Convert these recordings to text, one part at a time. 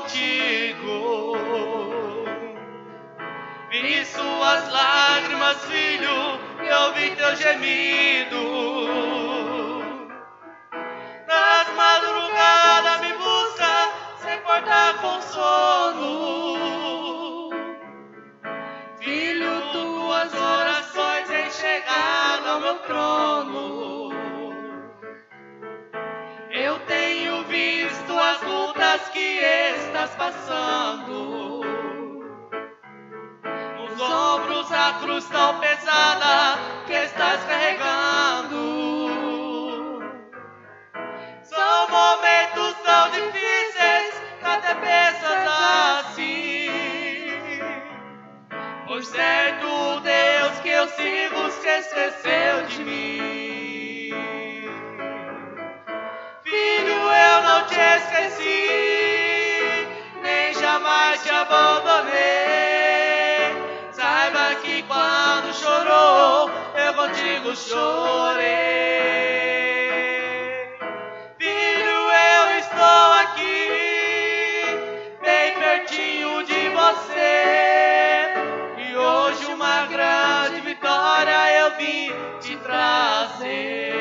contigo. Vi suas lágrimas, filho, e ouvi teu gemido. Nas madrugadas me busca, sem portar com sono. Filho, tuas orações têm chegado ao meu trono. Eu tenho visto as lutas que estás passando. Nos ombros a cruz tão pesada que estás carregando. São momentos tão difíceis que até pensas assim. Por certo, Deus que eu sigo se esqueceu de mim. Filho, eu não te esqueci, nem jamais te abandonei. Saiba que quando chorou, eu contigo chorei. Filho, eu estou aqui, bem pertinho de você. E hoje uma grande vitória eu vim te trazer.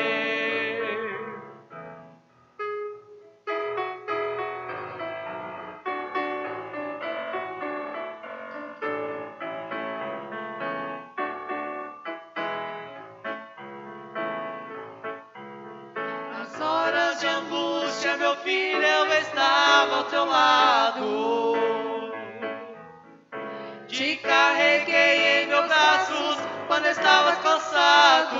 Nas horas de angústia, meu filho, eu estava ao teu lado. Te carreguei em meus braços quando estavas cansado.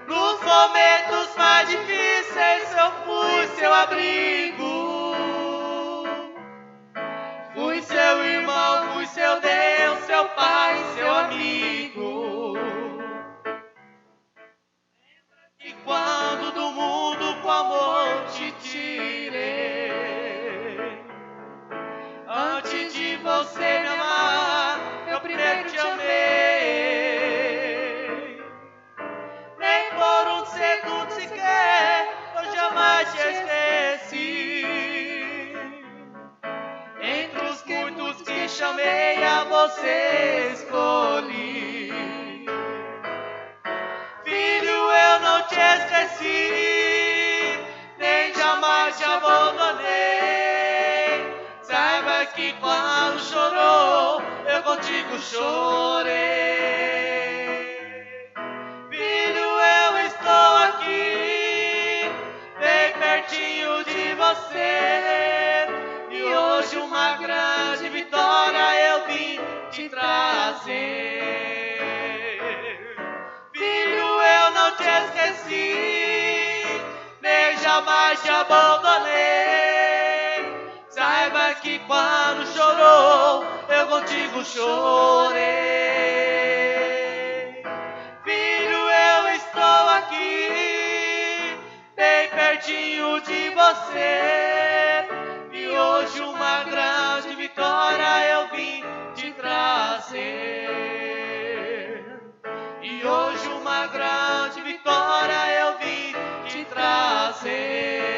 Nos momentos mais difíceis eu fui seu abrigo. Fui seu irmão, fui seu Deus, seu pai, seu amigo. E quando do mundo com amor te tirei, antes de você me amar, eu primeiro te amei. Nem por um segundo sequer eu jamais te esqueci. Entre os muitos que chamei, a você escolhi. Filho, eu não te esqueci, nem jamais te abandonei. Saiba que quando chorou, eu contigo chorei. Filho, eu estou aqui, bem pertinho de você. E hoje uma grande vitória eu vim te trazer. Filho, eu não te esqueci, nem jamais te abandonei. Saiba que quando chorou, eu contigo chorei. Filho, eu estou aqui, bem pertinho de você. E hoje uma grande vitória eu vim te trazer. E hoje uma grande vitória eu vim te trazer.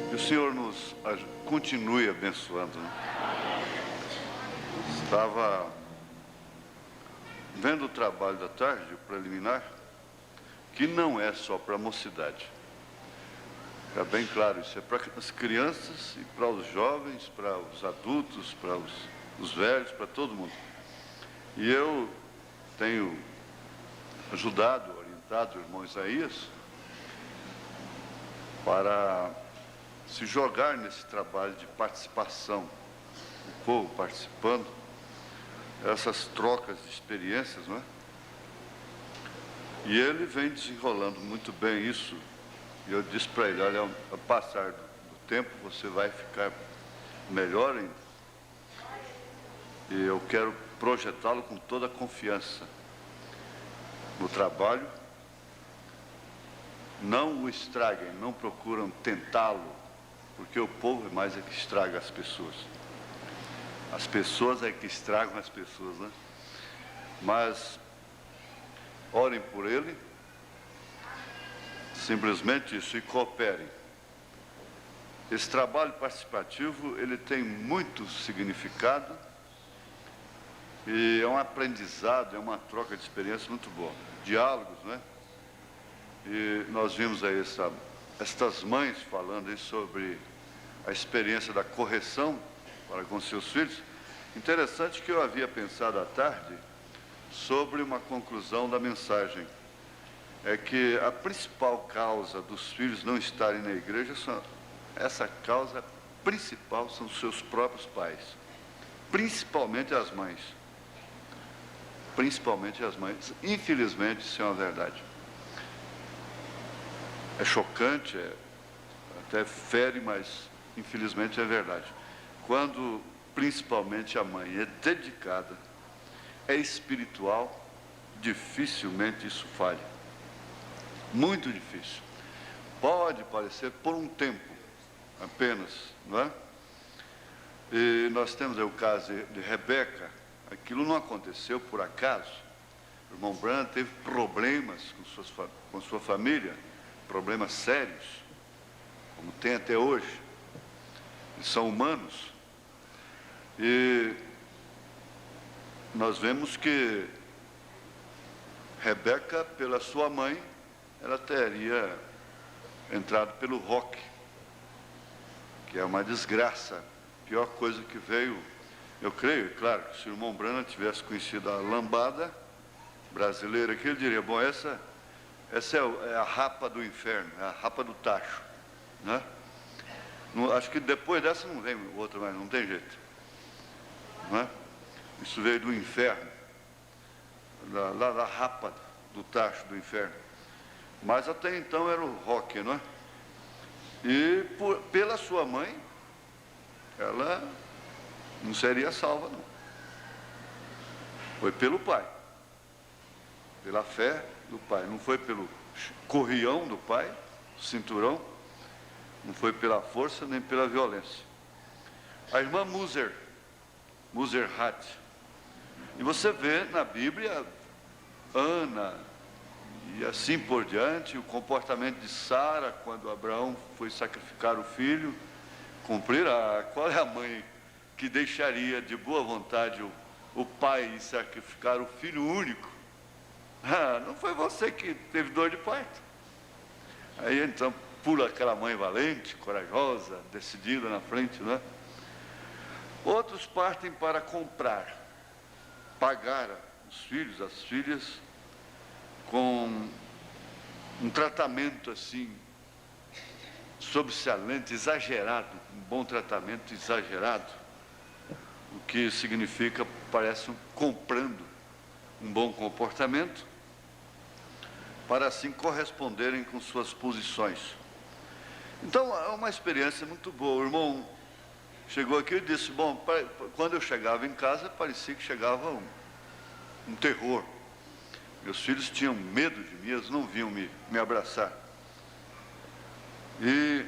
Que o Senhor nos continue abençoando. Estava vendo o trabalho da tarde, o preliminar, que não é só para a mocidade. Fica bem claro, isso é para as crianças e para os jovens, para os adultos, para os velhos, para todo mundo. E eu tenho ajudado, orientado o irmão Isaías para se jogar nesse trabalho de participação, o povo participando, essas trocas de experiências, não é? E ele vem desenrolando muito bem isso. E eu disse para ele, olha, ao passar do tempo, você vai ficar melhor ainda. E eu quero projetá-lo com toda a confiança no trabalho. Não o estraguem, não procuram tentá-lo, porque o povo mais é que estraga as pessoas. As pessoas é que estragam as pessoas, né? Mas orem por ele, simplesmente isso, e cooperem. Esse trabalho participativo, ele tem muito significado e é um aprendizado, é uma troca de experiência muito boa. Diálogos, né? E nós vimos aí estas mães falando aí sobre a experiência da correção para com seus filhos. Interessante que eu havia pensado à tarde sobre uma conclusão da mensagem. É que a principal causa dos filhos não estarem na igreja, essa causa principal são os seus próprios pais. Principalmente as mães. Principalmente as mães. Infelizmente, isso é uma verdade. É chocante, até fere, mas infelizmente é verdade. Quando principalmente a mãe é dedicada, é espiritual, dificilmente isso falha. Muito difícil. Pode parecer por um tempo apenas, não é? E nós temos aí o caso de Rebeca. Aquilo não aconteceu por acaso. O irmão Branham teve problemas com sua família, problemas sérios, como tem até hoje. Eles são humanos. E nós vemos que Rebeca, pela sua mãe, ela teria entrado pelo rock, que é uma desgraça, a pior coisa que veio. Eu creio, claro, que se o irmão Branham tivesse conhecido a lambada brasileira aqui, ele diria, bom, essa é a rapa do inferno, é a rapa do tacho, né? Acho que depois dessa não vem outra mais, não tem jeito, não é? Isso veio do inferno, da rapa do tacho do inferno. Mas até então era o rock, não é? E pela sua mãe, ela não seria salva, não. Foi pelo pai, pela fé do pai, não foi pelo corrião do pai, cinturão, não foi pela força nem pela violência. A irmã Muserhat, e você vê na Bíblia Ana e assim por diante, o comportamento de Sara quando Abraão foi sacrificar o filho, qual é a mãe que deixaria de boa vontade o pai sacrificar o filho único? Não foi você que teve dor de parto. Aí então pula aquela mãe valente, corajosa, decidida na frente, né? Outros partem para comprar, pagar os filhos, as filhas, com um tratamento assim, sobressalente, exagerado, um bom tratamento exagerado, o que significa, parece, comprando um bom comportamento, para assim corresponderem com suas posições. Então, é uma experiência muito boa. O irmão chegou aqui e disse, bom, quando eu chegava em casa, parecia que chegava um terror. Meus filhos tinham medo de mim, eles não vinham me abraçar. E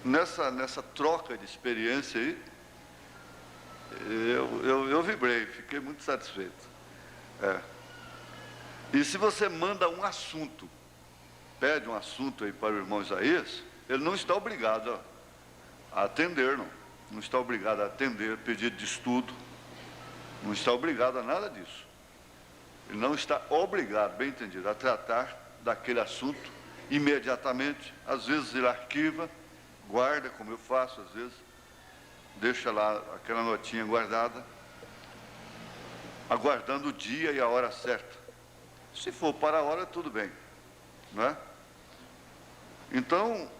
nessa troca de experiência aí, eu vibrei, fiquei muito satisfeito. E se você manda um assunto, pede um assunto aí para o irmão Isaías, ele não está obrigado a atender, não está obrigado a atender pedido de estudo, não está obrigado a nada disso. Ele não está obrigado, bem entendido, a tratar daquele assunto imediatamente. Às vezes ele arquiva, guarda, como eu faço às vezes, deixa lá aquela notinha guardada, aguardando o dia e a hora certa. Se for para a hora, tudo bem, não é? Então,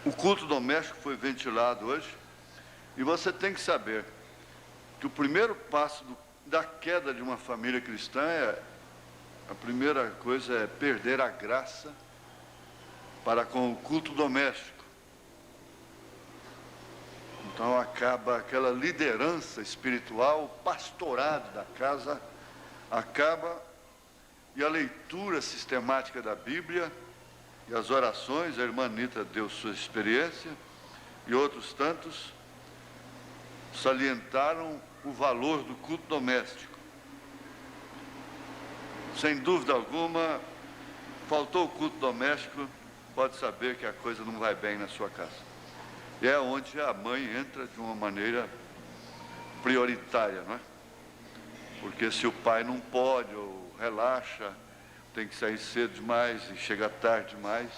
O culto doméstico foi ventilado hoje, e você tem que saber que o primeiro passo da queda de uma família cristã a primeira coisa é perder a graça para com o culto doméstico. Então acaba aquela liderança espiritual, o pastorado da casa acaba, e a leitura sistemática da Bíblia e as orações, a irmã Anita deu sua experiência, e outros tantos salientaram o valor do culto doméstico. Sem dúvida alguma, faltou o culto doméstico, pode saber que a coisa não vai bem na sua casa. E é onde a mãe entra de uma maneira prioritária, não é? Porque se o pai não pode ou relaxa, tem que sair cedo demais e chega tarde demais.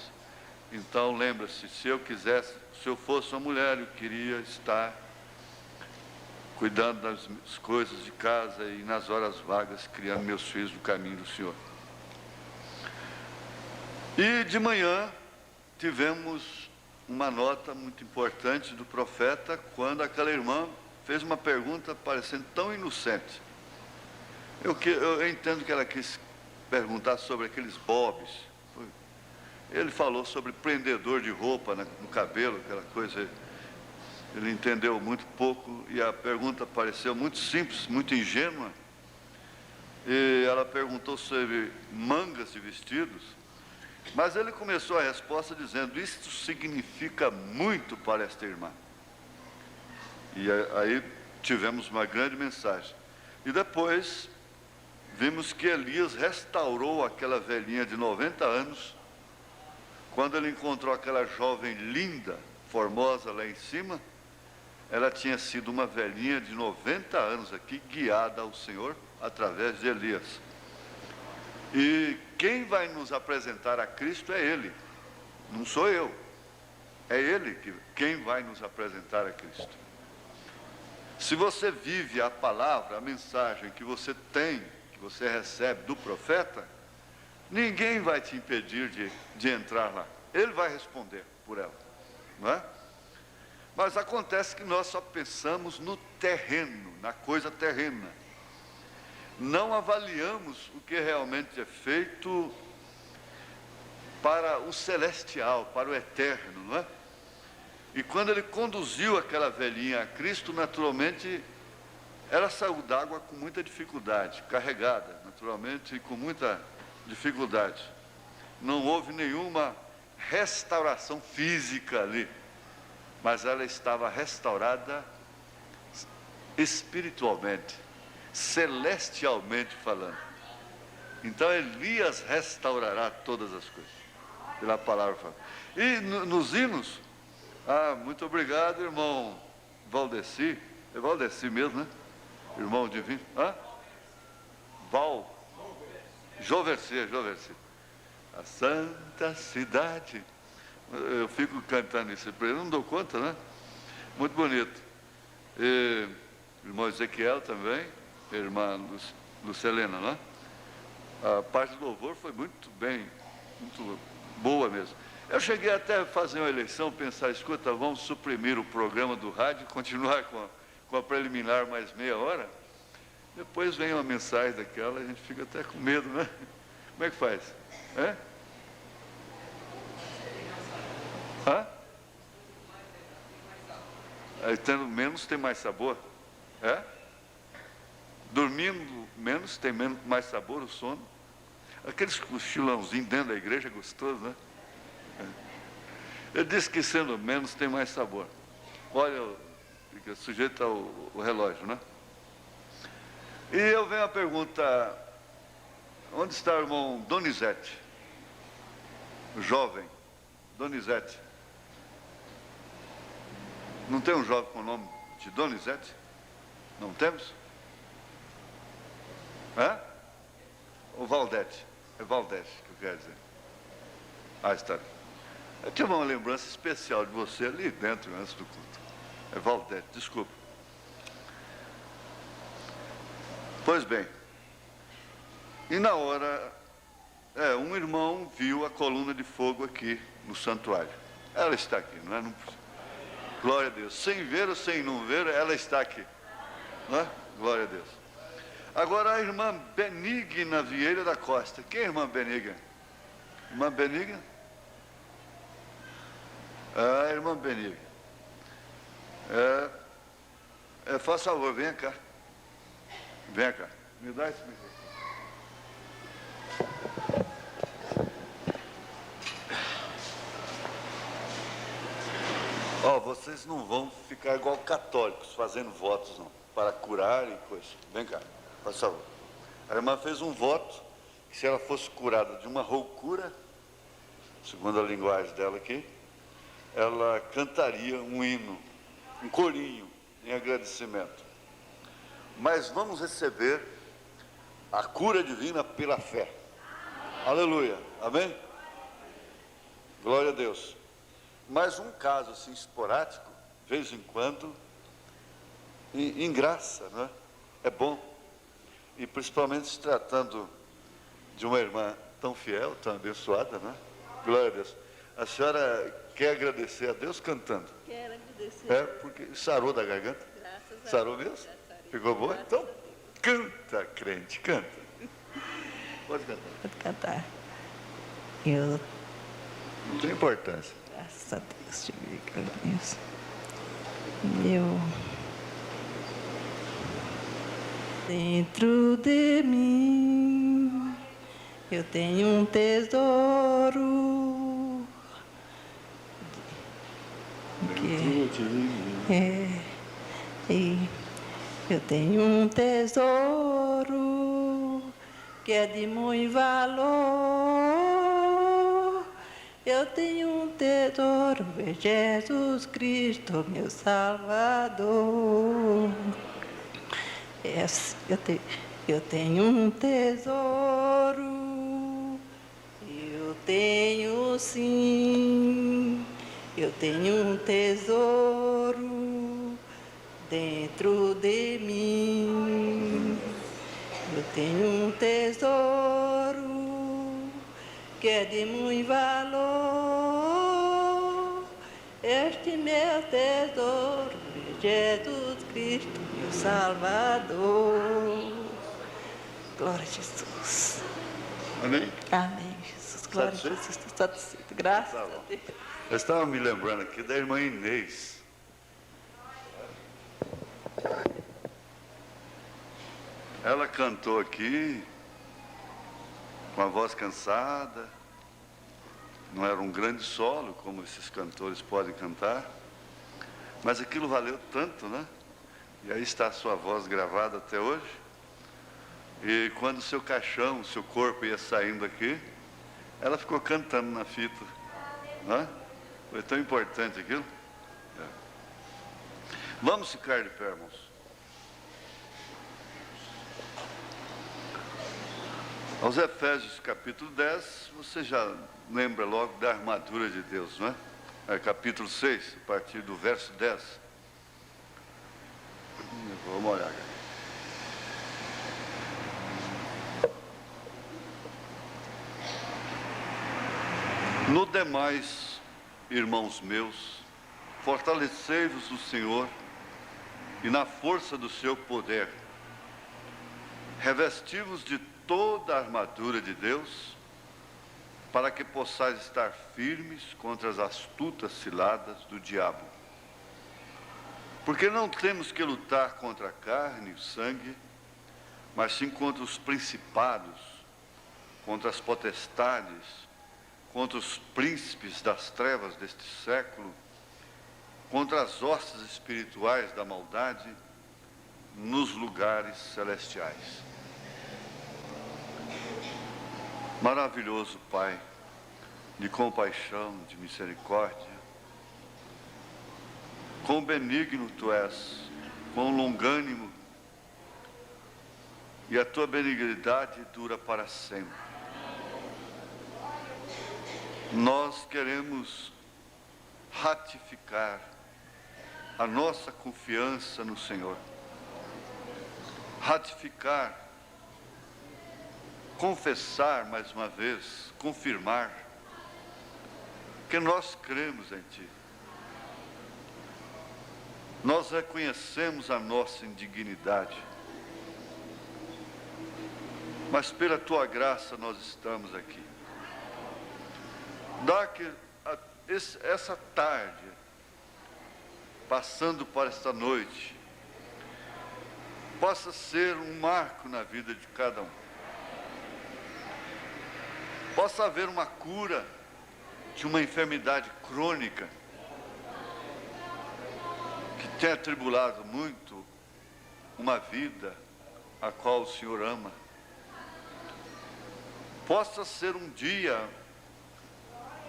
Então lembra-se, se eu fosse uma mulher, eu queria estar cuidando das coisas de casa e nas horas vagas, criando meus filhos no caminho do Senhor. E de manhã tivemos uma nota muito importante do profeta, quando aquela irmã fez uma pergunta parecendo tão inocente. Eu entendo que ela quis perguntar sobre aqueles bobs. Ele falou sobre prendedor de roupa no cabelo, aquela coisa. Ele entendeu muito pouco e a pergunta pareceu muito simples, muito ingênua. E ela perguntou sobre mangas de vestidos, mas ele começou a resposta dizendo: isto significa muito para esta irmã. E aí tivemos uma grande mensagem. E depois vimos que Elias restaurou aquela velhinha de 90 anos, quando ele encontrou aquela jovem linda, formosa lá em cima. Ela tinha sido uma velhinha de 90 anos aqui, guiada ao Senhor através de Elias. E quem vai nos apresentar a Cristo é Ele, não sou eu. É Ele quem vai nos apresentar a Cristo. Se você vive a palavra, a mensagem que você tem, que você recebe do profeta, ninguém vai te impedir de entrar lá. Ele vai responder por ela, não é? Mas acontece que nós só pensamos no terreno, na coisa terrena. Não avaliamos o que realmente é feito para o celestial, para o eterno, não é? E quando ele conduziu aquela velhinha a Cristo, naturalmente, ela saiu d'água com muita dificuldade, carregada, naturalmente, e com muita dificuldade. Não houve nenhuma restauração física ali, mas ela estava restaurada espiritualmente, celestialmente falando. Então Elias restaurará todas as coisas, pela palavra falando. E nos hinos, muito obrigado, irmão Valdeci, é Valdeci mesmo, né? Irmão divino, Joverci. A santa cidade. Eu fico cantando isso para ele, não dou conta, né? Muito bonito. E, irmão Ezequiel também, irmã Lucelena, né? A parte do louvor foi muito bem, muito boa mesmo. Eu cheguei até a fazer uma eleição, pensar, escuta, vamos suprimir o programa do rádio, continuar com a preliminar mais meia hora. Depois vem uma mensagem daquela, a gente fica até com medo, né? Como é que faz? Aí, tendo menos tem mais sabor? Dormindo menos tem mais sabor o sono? Aqueles cochilãozinhos dentro da igreja é gostoso, né? Ele disse que sendo menos tem mais sabor. Olha, fica sujeito ao relógio, né? E eu venho a pergunta: onde está o irmão Donizete? O jovem Donizete. Não tem um jovem com o nome de Donizete? Não temos? O Valdete. É Valdete que eu quero dizer. Está. Eu tive uma lembrança especial de você ali dentro, antes do culto. É Valdete, desculpa. Pois bem. E na hora, um irmão viu a coluna de fogo aqui no santuário. Ela está aqui, não é? Não, glória a Deus. Sem ver ou sem não ver, ela está aqui. Não é? Glória a Deus. Agora a irmã Benigna Vieira da Costa. Quem é a irmã Benigna? Irmã Benigna? A irmã Benigna. Faz favor, venha cá. Venha cá. Me dá esse microfone. Vocês não vão ficar igual católicos, fazendo votos, não, para curar e coisa. Vem cá, faz favor. A irmã fez um voto que se ela fosse curada de uma roucura, segundo a linguagem dela aqui, ela cantaria um hino, um corinho, em agradecimento. Mas vamos receber a cura divina pela fé. Aleluia, amém? Glória a Deus. Mas um caso assim esporádico, de vez em quando, em graça, não é? É bom. E principalmente se tratando de uma irmã tão fiel, tão abençoada, não é? Glória a Deus. A senhora quer agradecer a Deus cantando? Quero agradecer. Porque sarou da garganta? Graças a Deus. Sarou mesmo? Ficou boa? Graças Então, a Deus. canta, crente, canta. Pode cantar. Pode cantar. Eu, Não tem importância. graças a Deus, te agradeço. Eu, dentro de mim, eu tenho um tesouro. Eu tenho um tesouro que é de muito valor. Eu tenho um tesouro, é Jesus Cristo, meu Salvador. Eu tenho um tesouro, eu tenho sim. Eu tenho um tesouro dentro de mim. Eu tenho um tesouro que é de muito valor. Este meu tesouro é Jesus Cristo, meu Salvador. Glória a Jesus. Amém? Amém, Jesus. Glória a Satisfeito? Jesus. Estou satisfeito. Graças Tá a bom. Deus. Eu estava me lembrando aqui da irmã Inês. Ela cantou aqui com a voz cansada. Não era um grande solo, como esses cantores podem cantar. Mas aquilo valeu tanto, né? E aí está a sua voz gravada até hoje. E quando o seu caixão, o seu corpo ia saindo aqui, ela ficou cantando na fita. Né? Foi tão importante aquilo. Vamos ficar de pé, irmãos. Aos Efésios capítulo 10, você já lembra logo da armadura de Deus, não é? Capítulo 6, a partir do verso 10. Vamos olhar aqui. No demais, irmãos meus, fortalecei-vos no Senhor e na força do seu poder. Revesti-vos de toda a armadura de Deus, para que possais estar firmes contra as astutas ciladas do diabo. Porque não temos que lutar contra a carne e o sangue, mas sim contra os principados, contra as potestades, contra os príncipes das trevas deste século, contra as hostes espirituais da maldade nos lugares celestiais. Maravilhoso Pai, de compaixão, de misericórdia, quão benigno Tu és, quão longânimo, e a Tua benignidade dura para sempre. Nós queremos ratificar a nossa confiança no Senhor, ratificar, confessar mais uma vez, confirmar porque nós cremos em Ti. Nós reconhecemos a nossa indignidade, mas pela Tua graça nós estamos aqui. Dá que essa tarde, passando por esta noite, possa ser um marco na vida de cada um. Possa haver uma cura de uma enfermidade crônica que tem atribulado muito uma vida a qual o Senhor ama. Possa ser um dia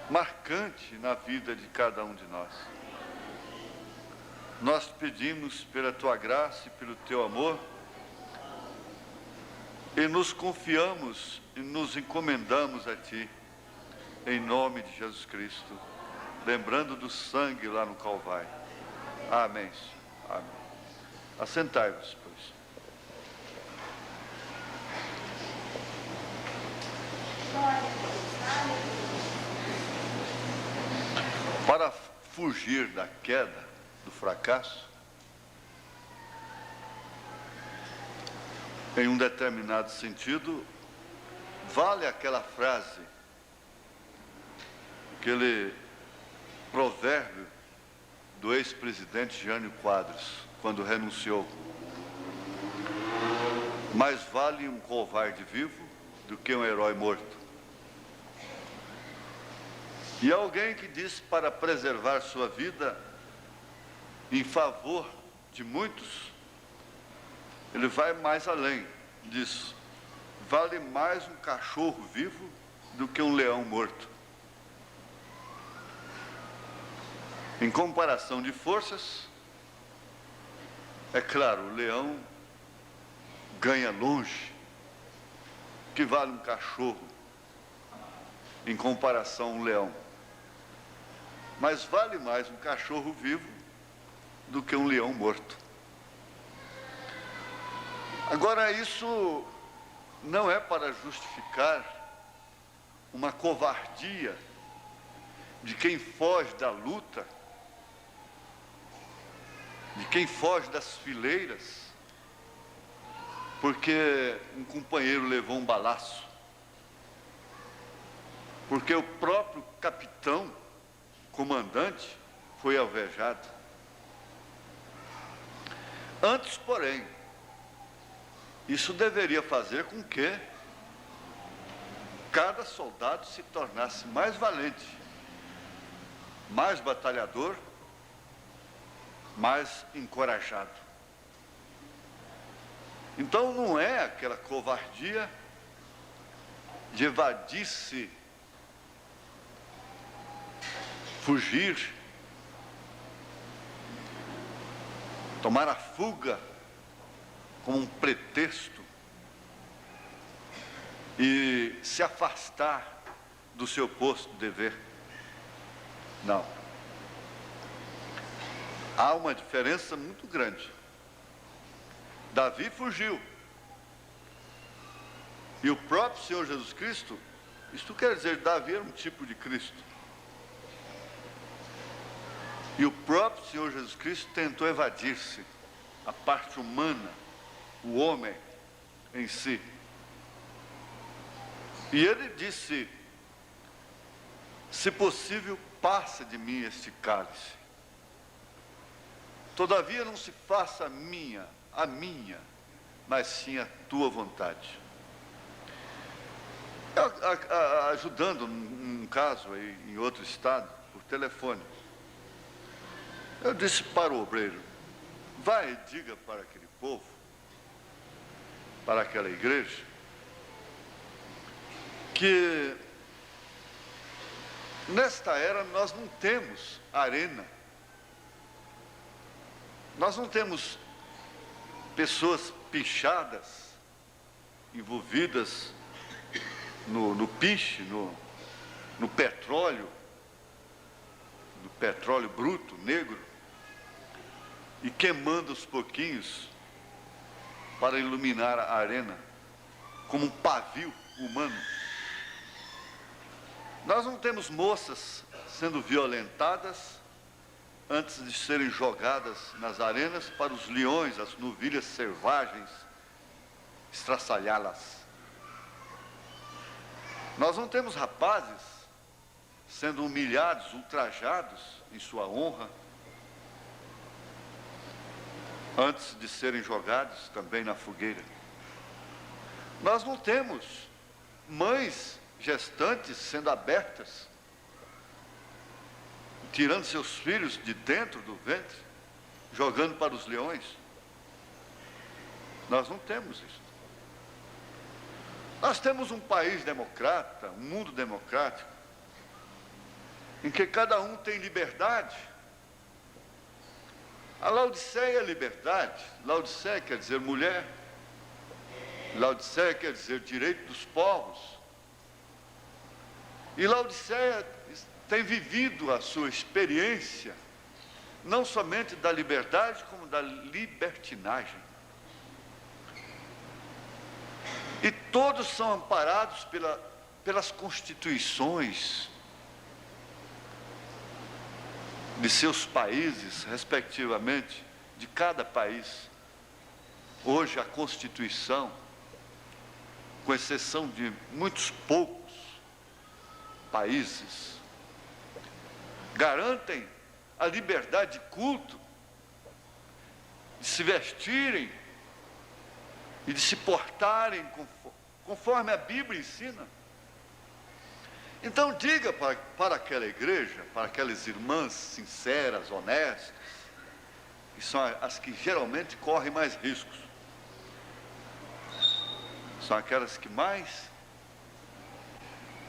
marcante na vida de cada um de nós. Nós pedimos pela Tua graça e pelo Teu amor, e nos confiamos e nos encomendamos a Ti, em nome de Jesus Cristo, lembrando do sangue lá no Calvário. Amém. Amém. Assentai-vos, pois. Para fugir da queda, do fracasso, em um determinado sentido, vale aquela frase, aquele provérbio do ex-presidente Jânio Quadros, quando renunciou: mais vale um covarde vivo do que um herói morto. E alguém que disse para preservar sua vida em favor de muitos, ele vai mais além disso: vale mais um cachorro vivo do que um leão morto. Em comparação de forças, é claro, o leão ganha longe, que vale um cachorro em comparação a um leão. Mas vale mais um cachorro vivo do que um leão morto. Agora, isso não é para justificar uma covardia de quem foge da luta, de quem foge das fileiras, porque um companheiro levou um balaço, porque o próprio capitão, comandante, foi alvejado. Antes, porém, isso deveria fazer com que cada soldado se tornasse mais valente, mais batalhador, mais encorajado. Então não é aquela covardia de evadir-se, fugir, tomar a fuga como um pretexto e se afastar do seu posto de dever. Não. Há uma diferença muito grande. Davi fugiu. E o próprio Senhor Jesus Cristo, isto quer dizer, Davi era um tipo de Cristo. E o próprio Senhor Jesus Cristo tentou evadir-se, a parte humana, o homem em si. E ele disse: se possível, passa de mim este cálice. Todavia não se faça a minha, mas sim a tua vontade. Ajudando num caso aí, em outro estado, por telefone, eu disse para o obreiro: vai e diga para aquele povo, para aquela igreja, que nesta era nós não temos arena, nós não temos pessoas pichadas, envolvidas no piche, no petróleo bruto, negro, e queimando os pouquinhos para iluminar a arena, como um pavio humano. Nós não temos moças sendo violentadas antes de serem jogadas nas arenas para os leões, as novilhas selvagens, estraçalhá-las. Nós não temos rapazes sendo humilhados, ultrajados em sua honra, antes de serem jogados também na fogueira. Nós não temos mães gestantes sendo abertas, tirando seus filhos de dentro do ventre, jogando para os leões. Nós não temos isso. Nós temos um país democrata, um mundo democrático, em que cada um tem liberdade. A Laodiceia é liberdade. Laodiceia quer dizer mulher. Laodiceia quer dizer direito dos povos. E Laodiceia tem vivido a sua experiência, não somente da liberdade, como da libertinagem. E todos são amparados pelas constituições de seus países, respectivamente, de cada país. Hoje a Constituição, com exceção de muitos poucos países, garantem a liberdade de culto, de se vestirem e de se portarem conforme a Bíblia ensina. Então diga para aquela igreja, para aquelas irmãs sinceras, honestas, que são as que geralmente correm mais riscos, são aquelas que mais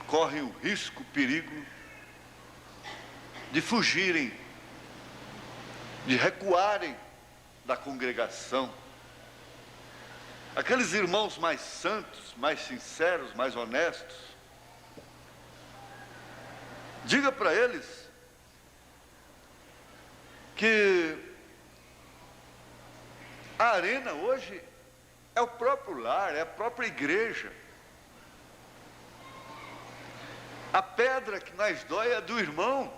correm o risco, o perigo de fugirem, de recuarem da congregação. Aqueles irmãos mais santos, mais sinceros, mais honestos, diga para eles que a arena hoje é o próprio lar, é a própria igreja. A pedra que mais dói é do irmão.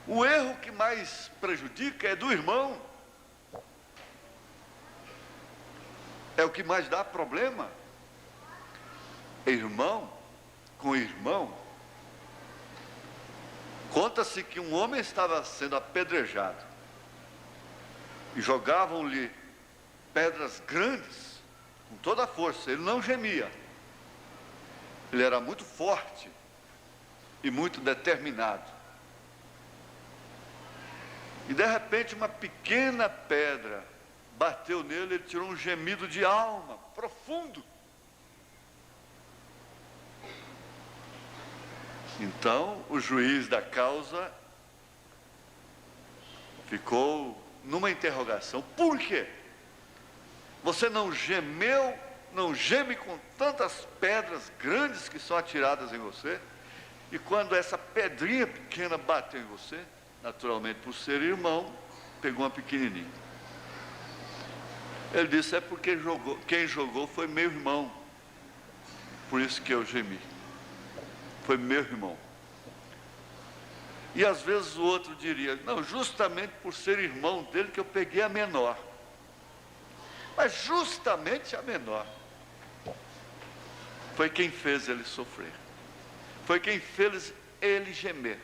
O erro que mais prejudica é do irmão. É o que mais dá problema. Irmão com irmão. Conta-se que um homem estava sendo apedrejado e jogavam-lhe pedras grandes com toda a força. Ele não gemia. Ele era muito forte e muito determinado. E de repente uma pequena pedra bateu nele, ele tirou um gemido de alma, profundo. Então o juiz da causa ficou numa interrogação. Por quê? Você não gemeu, não geme com tantas pedras grandes que são atiradas em você? E quando essa pedrinha pequena bateu em você, naturalmente por ser irmão, pegou uma pequenininha. Ele disse, é porque quem jogou foi meu irmão, por isso que eu gemi. Foi meu irmão. E às vezes o outro diria, não, justamente por ser irmão dele que eu peguei a menor. Mas justamente a menor foi quem fez ele sofrer. Foi quem fez ele gemer.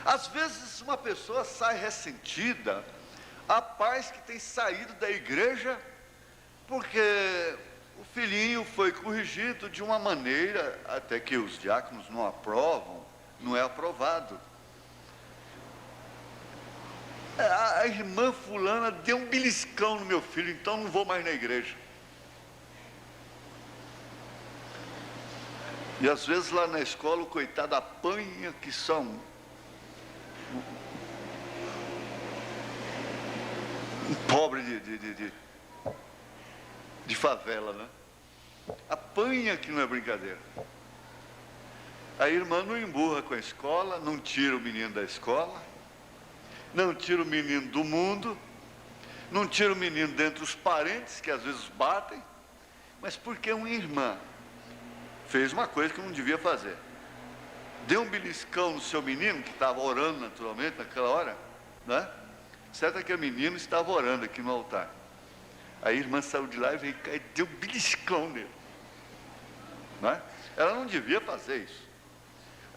Às vezes uma pessoa sai ressentida, há pais que têm saído da igreja porque o filhinho foi corrigido de uma maneira até que os diáconos não aprovam, não é aprovado. A irmã fulana deu um beliscão no meu filho, então não vou mais na igreja. E às vezes lá na escola o coitado apanha que são um pobre de favela, né? Apanha que não é brincadeira. A irmã não emburra com a escola, não tira o menino da escola, não tira o menino do mundo, não tira o menino dentre os parentes que às vezes batem, mas porque uma irmã fez uma coisa que não devia fazer. Deu um beliscão no seu menino, que estava orando naturalmente naquela hora, né? Certo é que o menino estava orando aqui no altar. Aí a irmã saiu de lá e veio cá e deu um beliscão nele, né? Ela não devia fazer isso.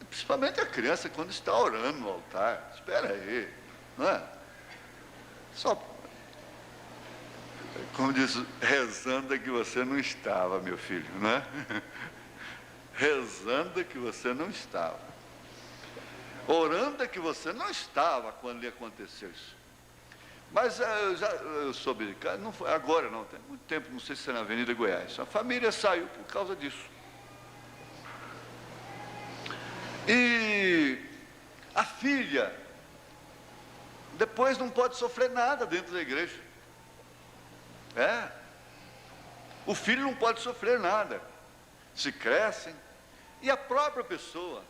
Principalmente a criança quando está orando no altar. Espera aí, não é? Só, como diz, rezando é que você não estava, meu filho, não é? Rezando é que você não estava. Orando é que você não estava quando lhe aconteceu isso. Mas eu soube de casa, não foi agora não, tem muito tempo, não sei se é na Avenida Goiás. A família saiu por causa disso. E a filha depois não pode sofrer nada dentro da igreja. O filho não pode sofrer nada. Se crescem, e a própria pessoa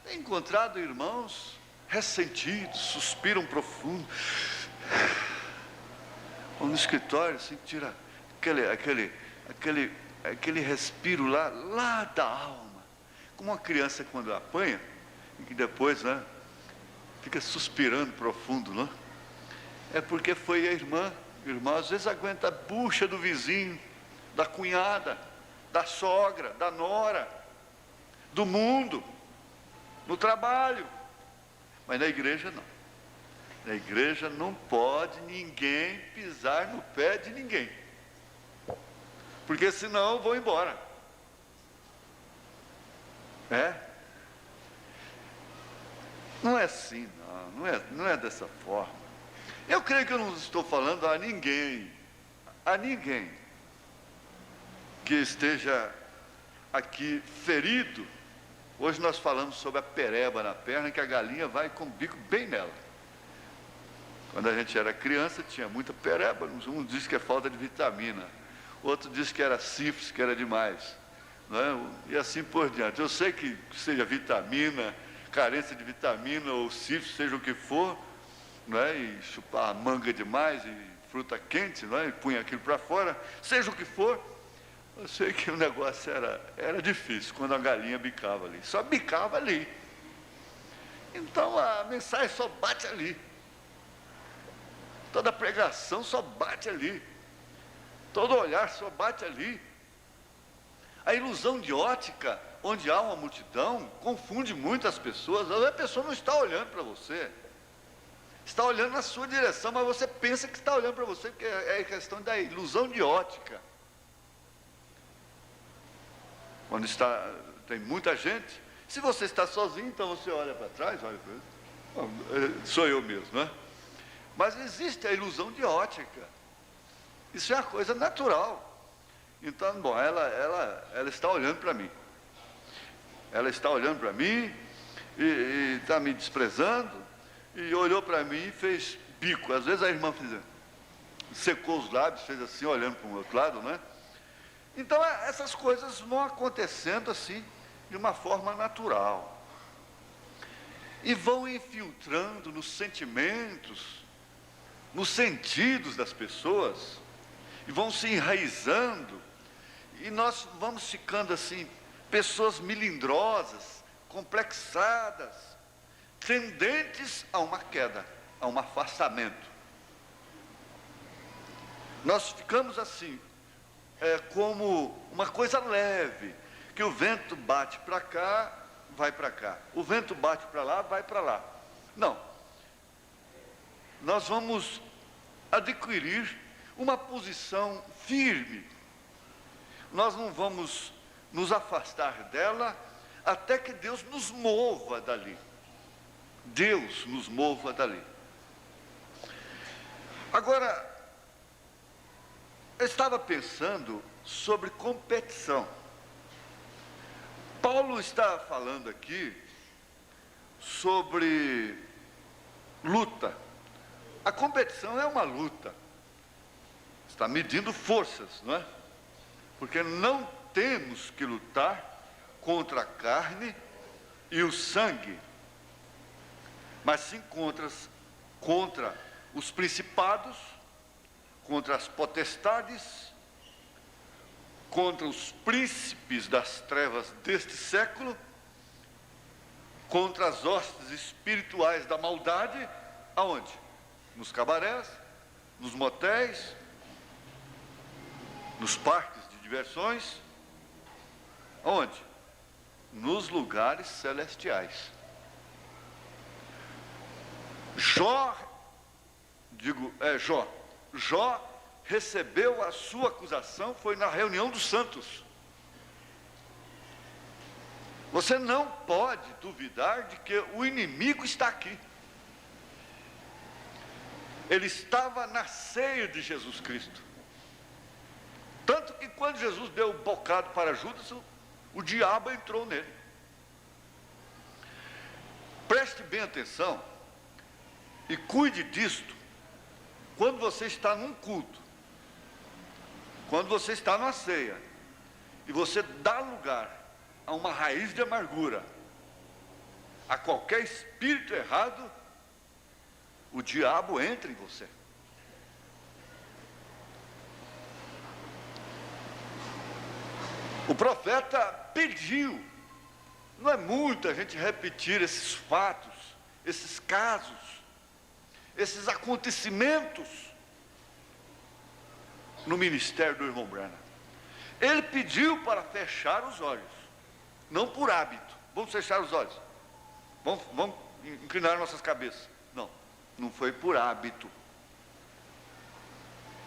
tem encontrado irmãos ressentidos, suspiram profundo, ou no escritório, assim, tira aquele respiro lá da alma, como uma criança quando apanha, e que depois, né, fica suspirando profundo, não? É porque foi a irmã às vezes aguenta a bucha do vizinho, da cunhada, da sogra, da nora, do mundo, no trabalho, mas na igreja não. Na igreja não pode ninguém pisar no pé de ninguém, porque senão vão embora. Não é assim, não é dessa forma. Eu creio que eu não estou falando a ninguém que esteja aqui ferido. Hoje nós falamos sobre a pereba na perna, que a galinha vai com o bico bem nela. Quando a gente era criança tinha muita pereba, um diz que é falta de vitamina, outro diz que era sífilis, que era demais, não é? E assim por diante. Eu sei que seja vitamina, carência de vitamina ou sífilis, seja o que for, não é? E chupar manga demais e fruta quente, não é? E punha aquilo para fora, seja o que for. Eu sei que o negócio era difícil quando a galinha bicava ali, só bicava ali. Então a mensagem só bate ali, toda pregação só bate ali, todo olhar só bate ali. A ilusão de ótica, onde há uma multidão, confunde muito as pessoas. A pessoa não está olhando para você, está olhando na sua direção, mas você pensa que está olhando para você, porque é questão da ilusão de ótica. Quando tem muita gente, se você está sozinho, então você olha para trás, olha para ele, sou eu mesmo, né? Mas existe a ilusão de ótica, isso é uma coisa natural. Então, bom, ela está olhando para mim, e está me desprezando, e olhou para mim e fez bico. Às vezes a irmã secou os lábios, fez assim, olhando para o outro lado, né? Então essas coisas vão acontecendo assim, de uma forma natural, e vão infiltrando nos sentimentos, nos sentidos das pessoas, e vão se enraizando, e nós vamos ficando assim, pessoas melindrosas, complexadas, tendentes a uma queda, a um afastamento. Nós ficamos assim, como uma coisa leve, que o vento bate para cá, vai para cá, o vento bate para lá, vai para lá. Não, nós vamos adquirir uma posição firme, nós não vamos nos afastar dela até que Deus nos mova dali. Deus nos mova dali. Agora, eu estava pensando sobre competição. Paulo está falando aqui sobre luta. A competição é uma luta. Está medindo forças, não é? Porque não temos que lutar contra a carne e o sangue, mas sim contra os principados, contra as potestades, contra os príncipes das trevas deste século, contra as hostes espirituais da maldade, aonde? Nos cabarés, nos motéis, nos parques de diversões, aonde? Nos lugares celestiais. Jó recebeu a sua acusação, foi na reunião dos santos. Você não pode duvidar de que o inimigo está aqui. Ele estava na ceia de Jesus Cristo. Tanto que quando Jesus deu o bocado para Judas, o diabo entrou nele. Preste bem atenção e cuide disto. Quando você está num culto, quando você está numa ceia, e você dá lugar a uma raiz de amargura, a qualquer espírito errado, o diabo entra em você. O profeta pediu, não é muito a gente repetir esses fatos, esses casos, esses acontecimentos no ministério do irmão Branham. Ele pediu para fechar os olhos, não por hábito. Vamos fechar os olhos, vamos inclinar nossas cabeças. Não foi por hábito.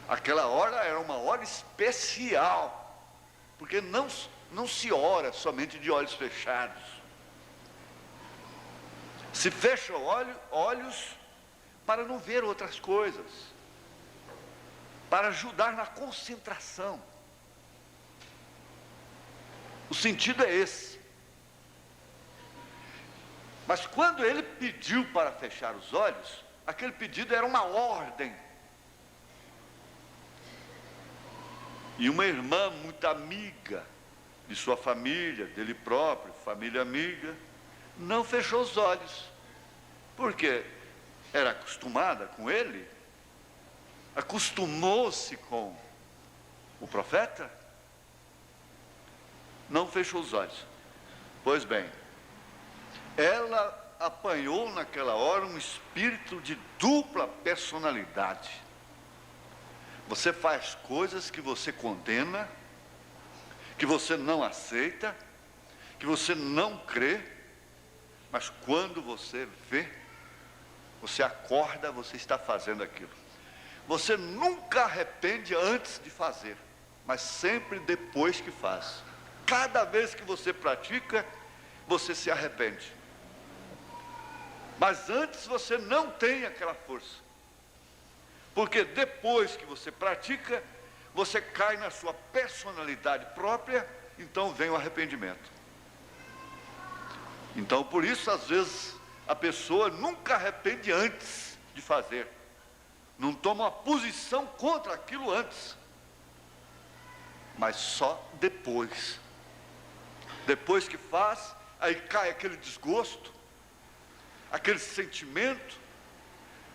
Aquela hora era uma hora especial, porque não se ora somente de olhos fechados. Se fecha olhos para não ver outras coisas, para ajudar na concentração. O sentido é esse. Mas quando ele pediu para fechar os olhos, aquele pedido era uma ordem. E uma irmã muito amiga de sua família, dele próprio, família amiga, não fechou os olhos, porque era acostumada com ele, acostumou-se com o profeta, não fechou os olhos. Pois bem, ela apanhou naquela hora um espírito de dupla personalidade. Você faz coisas que você condena, que você não aceita, que você não crê, mas quando você vê, você acorda, você está fazendo aquilo. Você nunca arrepende antes de fazer, mas sempre depois que faz. Cada vez que você pratica, você se arrepende. Mas antes você não tem aquela força. Porque depois que você pratica, você cai na sua personalidade própria, então vem o arrependimento. Então por isso às vezes a pessoa nunca arrepende antes de fazer. Não toma uma posição contra aquilo antes. Mas só depois. Depois que faz, aí cai aquele desgosto, aquele sentimento,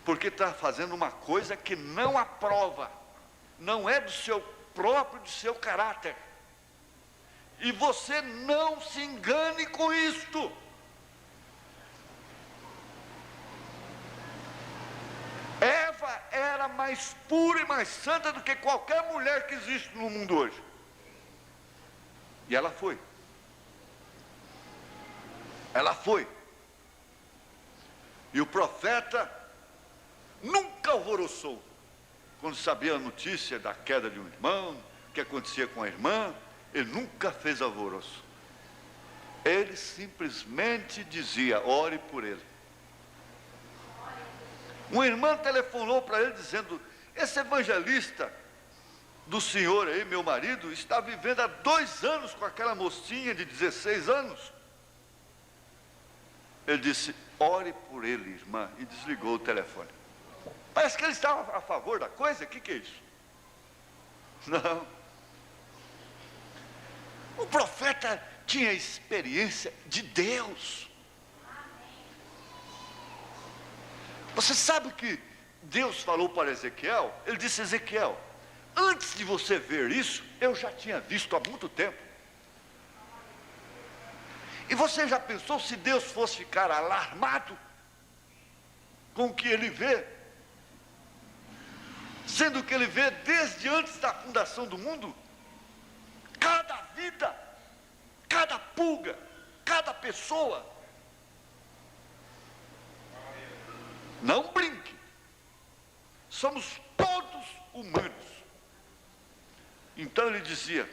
porque está fazendo uma coisa que não aprova, não é do seu próprio, do seu caráter. E você não se engane com isto. Eva era mais pura e mais santa do que qualquer mulher que existe no mundo hoje. E ela foi. Ela foi. E o profeta nunca alvoroçou quando sabia a notícia da queda de um irmão, o que acontecia com a irmã. Ele nunca fez alvoroço. Ele simplesmente dizia: ore por ele. Uma irmã telefonou para ele dizendo: esse evangelista do senhor aí, meu marido, está vivendo há 2 anos com aquela mocinha de 16 anos. Ele disse: ore por ele, irmã, e desligou o telefone. Parece que ele estava a favor da coisa. O que é isso? Não. O profeta tinha experiência de Deus. Você sabe que Deus falou para Ezequiel? Ele disse: Ezequiel, antes de você ver isso, eu já tinha visto há muito tempo. E você já pensou se Deus fosse ficar alarmado com o que ele vê? Sendo que ele vê desde antes da fundação do mundo, cada vida, cada pulga, cada pessoa. Não brinque, somos todos humanos. Então ele dizia,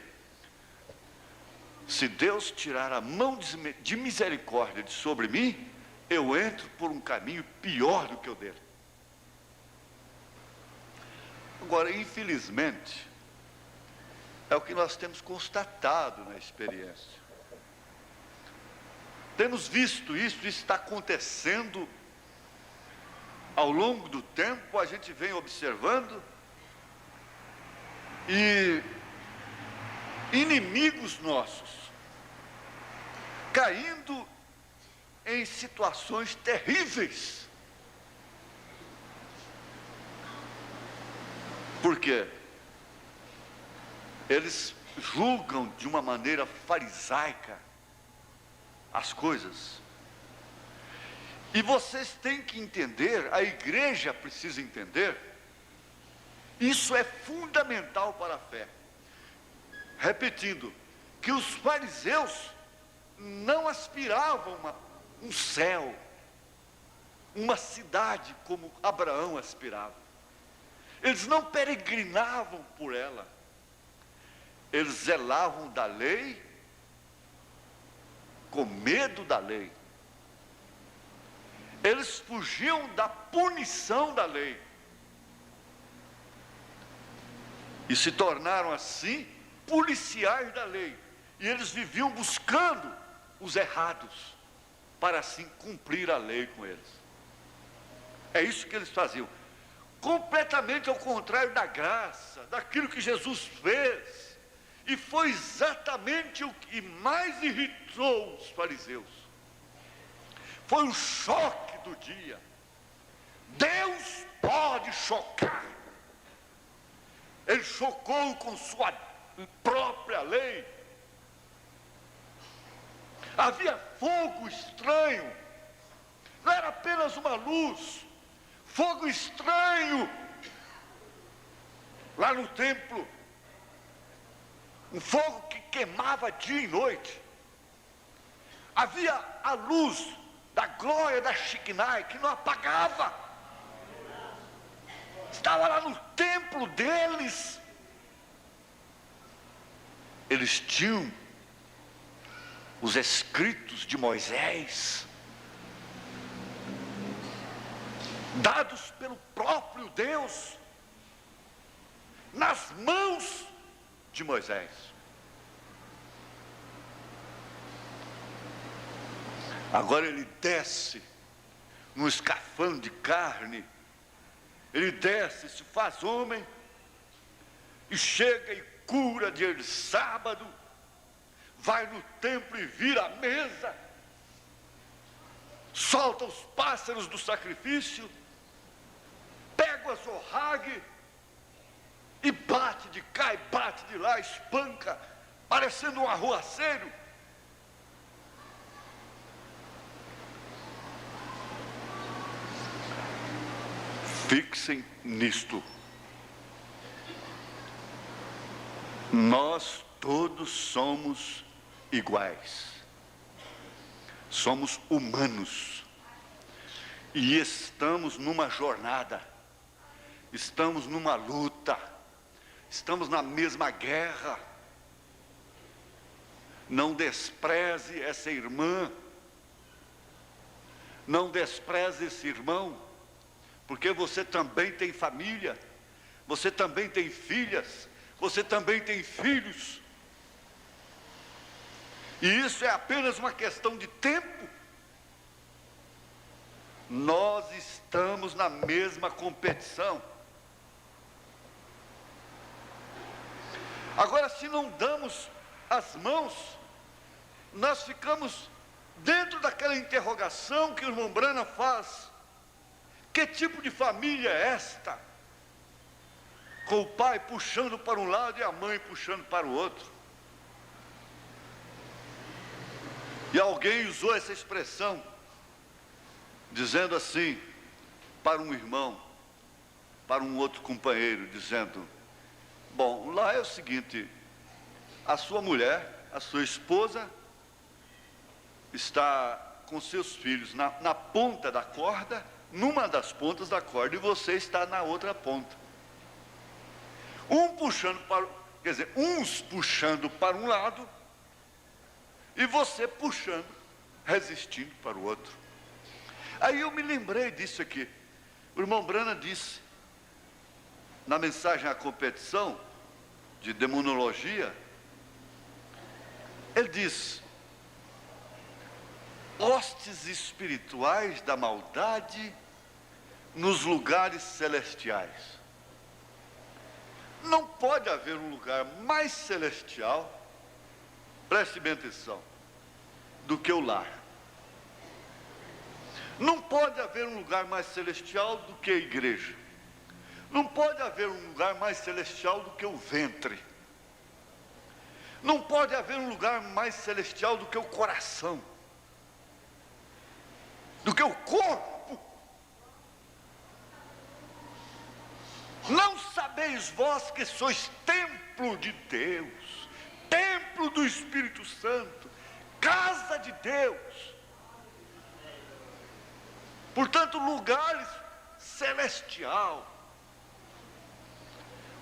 se Deus tirar a mão de misericórdia de sobre mim, eu entro por um caminho pior do que o dele. Agora, infelizmente, é o que nós temos constatado na experiência. Temos visto isso está acontecendo ao longo do tempo, a gente vem observando, e inimigos nossos caindo em situações terríveis. Por quê? Eles julgam de uma maneira farisaica as coisas. E vocês têm que entender, a igreja precisa entender, isso é fundamental para a fé. Repetindo, que os fariseus não aspiravam um céu, uma cidade como Abraão aspirava. Eles não peregrinavam por ela. Eles zelavam da lei, com medo da lei. Eles fugiam da punição da lei. E se tornaram assim policiais da lei. E eles viviam buscando os errados, para assim cumprir a lei com eles. É isso que eles faziam. Completamente ao contrário da graça, daquilo que Jesus fez. E foi exatamente o que mais irritou os fariseus. Foi o choque do dia. Deus pode chocar. Ele chocou com sua própria lei. Havia fogo estranho. Não era apenas uma luz. Fogo estranho. Lá no templo. Um fogo que queimava dia e noite. Havia a luz da glória da Shekinah que não apagava. Estava lá no templo deles. Eles tinham os escritos de Moisés, dados pelo próprio Deus, nas mãos de Moisés. Agora ele desce num escafandro de carne, ele desce, se faz homem, e chega e cura dia de sábado, vai no templo e vira a mesa, solta os pássaros do sacrifício, pega o azorrague e bate de cá e bate de lá, espanca, parecendo um arruaceiro. Fixem nisto. Nós todos somos iguais. Somos humanos. E estamos numa jornada. Estamos numa luta. Estamos na mesma guerra. Não despreze essa irmã. Não despreze esse irmão. Porque você também tem família. Você também tem filhas. Você também tem filhos. E isso é apenas uma questão de tempo. Nós estamos na mesma competição. Agora, se não damos as mãos, nós ficamos dentro daquela interrogação que o irmão Brana faz. Que tipo de família é esta? com o pai puxando para um lado e a mãe puxando para o outro. E alguém usou essa expressão, dizendo assim, para um irmão, para um outro companheiro, dizendo: bom, lá é o seguinte, a sua mulher, a sua esposa, está com seus filhos na ponta da corda, numa das pontas da corda, e você está na outra ponta. Uns puxando para um lado, e você puxando, resistindo para o outro. Aí eu me lembrei disso aqui. O irmão Brana disse, na mensagem à competição, de demonologia, ele diz: hostes espirituais da maldade nos lugares celestiais. Não pode haver um lugar mais celestial, preste bem atenção, do que o lar. Não pode haver um lugar mais celestial do que a igreja. Não pode haver um lugar mais celestial do que o ventre. Não pode haver um lugar mais celestial do que o coração, do que o corpo. Não sabeis vós que sois templo de Deus, templo do Espírito Santo, casa de Deus. Portanto, lugares celestial,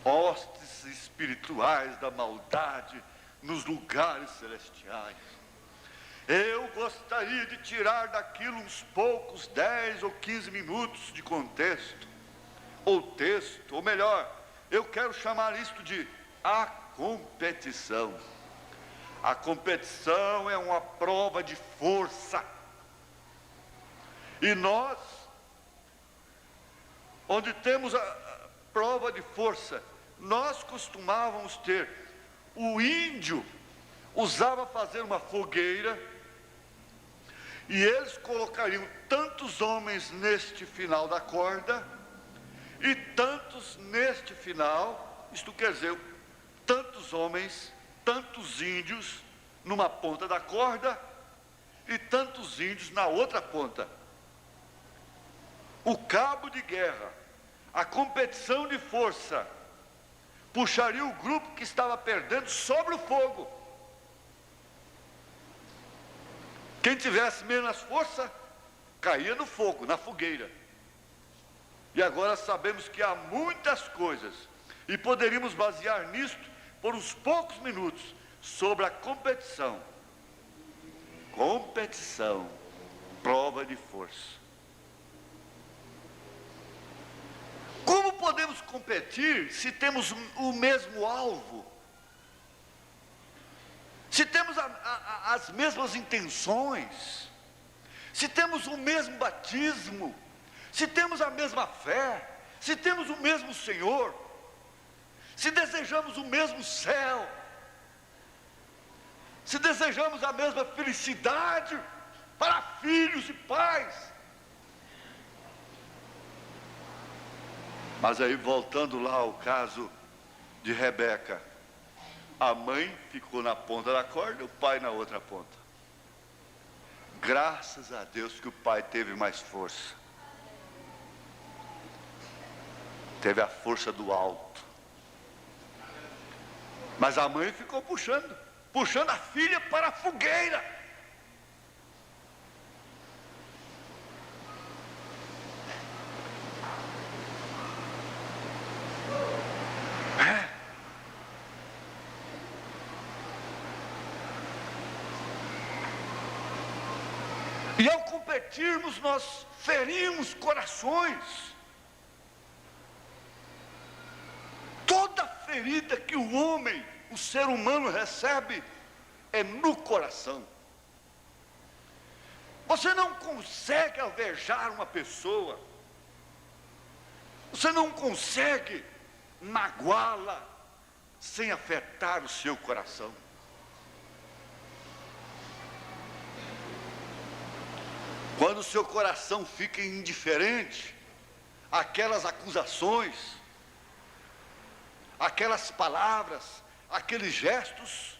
hostes espirituais da maldade nos lugares celestiais. Eu gostaria de tirar daquilo uns poucos 10 ou 15 minutos de contexto, ou texto, ou melhor, eu quero chamar isto de a competição. A competição é uma prova de força. E nós, onde temos a prova de força, nós costumávamos ter, o índio usava fazer uma fogueira, e eles colocariam tantos homens neste final da corda, e tantos neste final, isto quer dizer, tantos homens, tantos índios numa ponta da corda, e tantos índios na outra ponta. O cabo de guerra, a competição de força, puxaria o grupo que estava perdendo sobre o fogo. Quem tivesse menos força, caía no fogo, na fogueira. E agora sabemos que há muitas coisas, e poderíamos basear nisto por uns poucos minutos, sobre a competição. Competição, prova de força. Como podemos competir se temos o mesmo alvo? Se temos as mesmas intenções? Se temos o mesmo batismo? Se temos a mesma fé? Se temos o mesmo Senhor? Se desejamos o mesmo céu? Se desejamos a mesma felicidade para filhos e pais? Mas aí, voltando lá ao caso de Rebeca, a mãe ficou na ponta da corda, o pai na outra ponta. Graças a Deus que o pai teve mais força. Teve a força do alto. Mas a mãe ficou puxando a filha para a fogueira. E ao competirmos, nós ferimos corações. Toda ferida que o homem, o ser humano recebe, é no coração. Você não consegue alvejar uma pessoa, você não consegue magoá-la sem afetar o seu coração. Quando o seu coração fica indiferente àquelas acusações, aquelas palavras, aqueles gestos,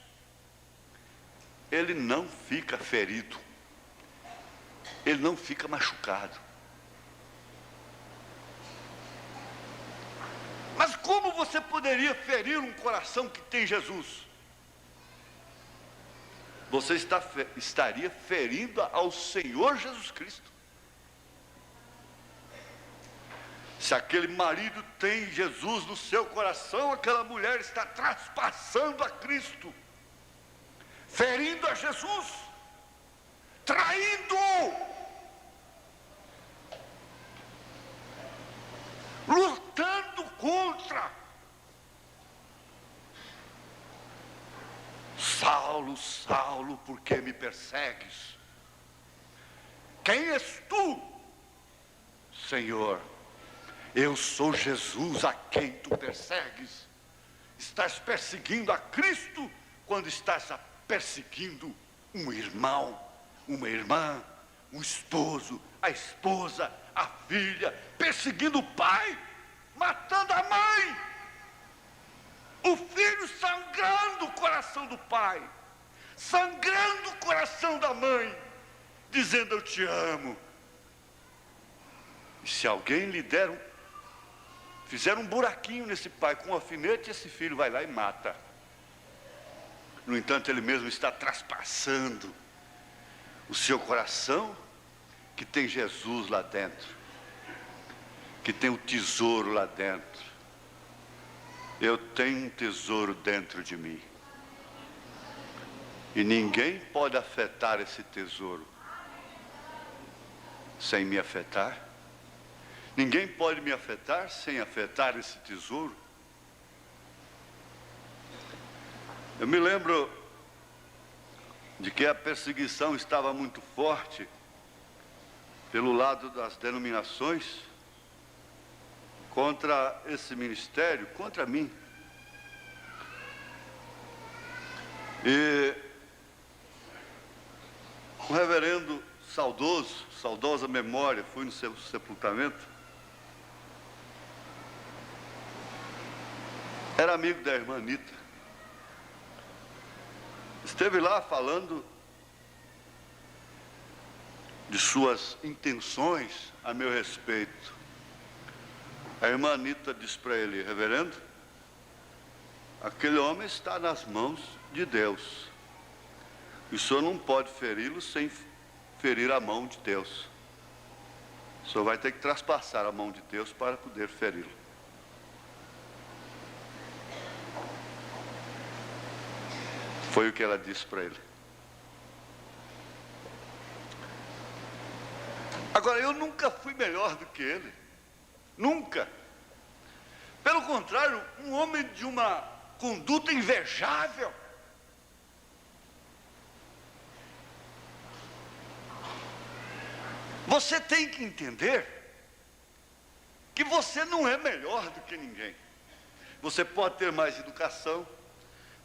ele não fica ferido, ele não fica machucado. Mas como você poderia ferir um coração que tem Jesus? Você estaria ferindo ao Senhor Jesus Cristo. Se aquele marido tem Jesus no seu coração, aquela mulher está traspassando a Cristo, ferindo a Jesus, traindo-o, lutando contra. Saulo, Saulo, por que me persegues? Quem és tu? Senhor, eu sou Jesus a quem tu persegues. Estás perseguindo a Cristo quando estás perseguindo um irmão, uma irmã, um esposo, a esposa, a filha, perseguindo o pai, matando a mãe, o filho sangrando o coração do pai, sangrando o coração da mãe, dizendo eu te amo. E se alguém lhe fizer um buraquinho nesse pai com um alfinete, esse filho vai lá e mata. No entanto, ele mesmo está traspassando o seu coração, que tem Jesus lá dentro, que tem o tesouro lá dentro. Eu tenho um tesouro dentro de mim, e ninguém pode afetar esse tesouro sem me afetar. Ninguém pode me afetar sem afetar esse tesouro. Eu me lembro de que a perseguição estava muito forte pelo lado das denominações contra esse ministério, contra mim. E o reverendo saudosa memória, fui no seu sepultamento, era amigo da irmã Anita. Esteve lá falando de suas intenções a meu respeito. A irmã Anita disse para ele: reverendo, aquele homem está nas mãos de Deus, e o senhor não pode feri-lo sem ferir a mão de Deus. O senhor vai ter que traspassar a mão de Deus para poder feri-lo. Foi o que ela disse para ele. Agora, eu nunca fui melhor do que ele. Nunca. Pelo contrário, um homem de uma conduta invejável. Você tem que entender que você não é melhor do que ninguém. Você pode ter mais educação,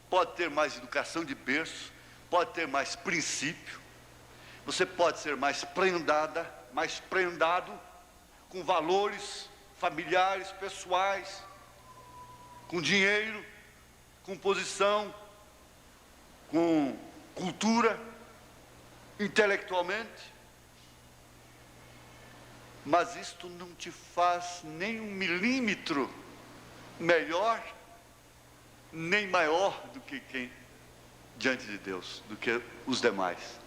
pode ter mais educação de berço, pode ter mais princípio, você pode ser mais prendado com valores familiares, pessoais, com dinheiro, com posição, com cultura, intelectualmente. Mas isto não te faz nem 1 milímetro melhor, nem maior do que quem diante de Deus, do que os demais.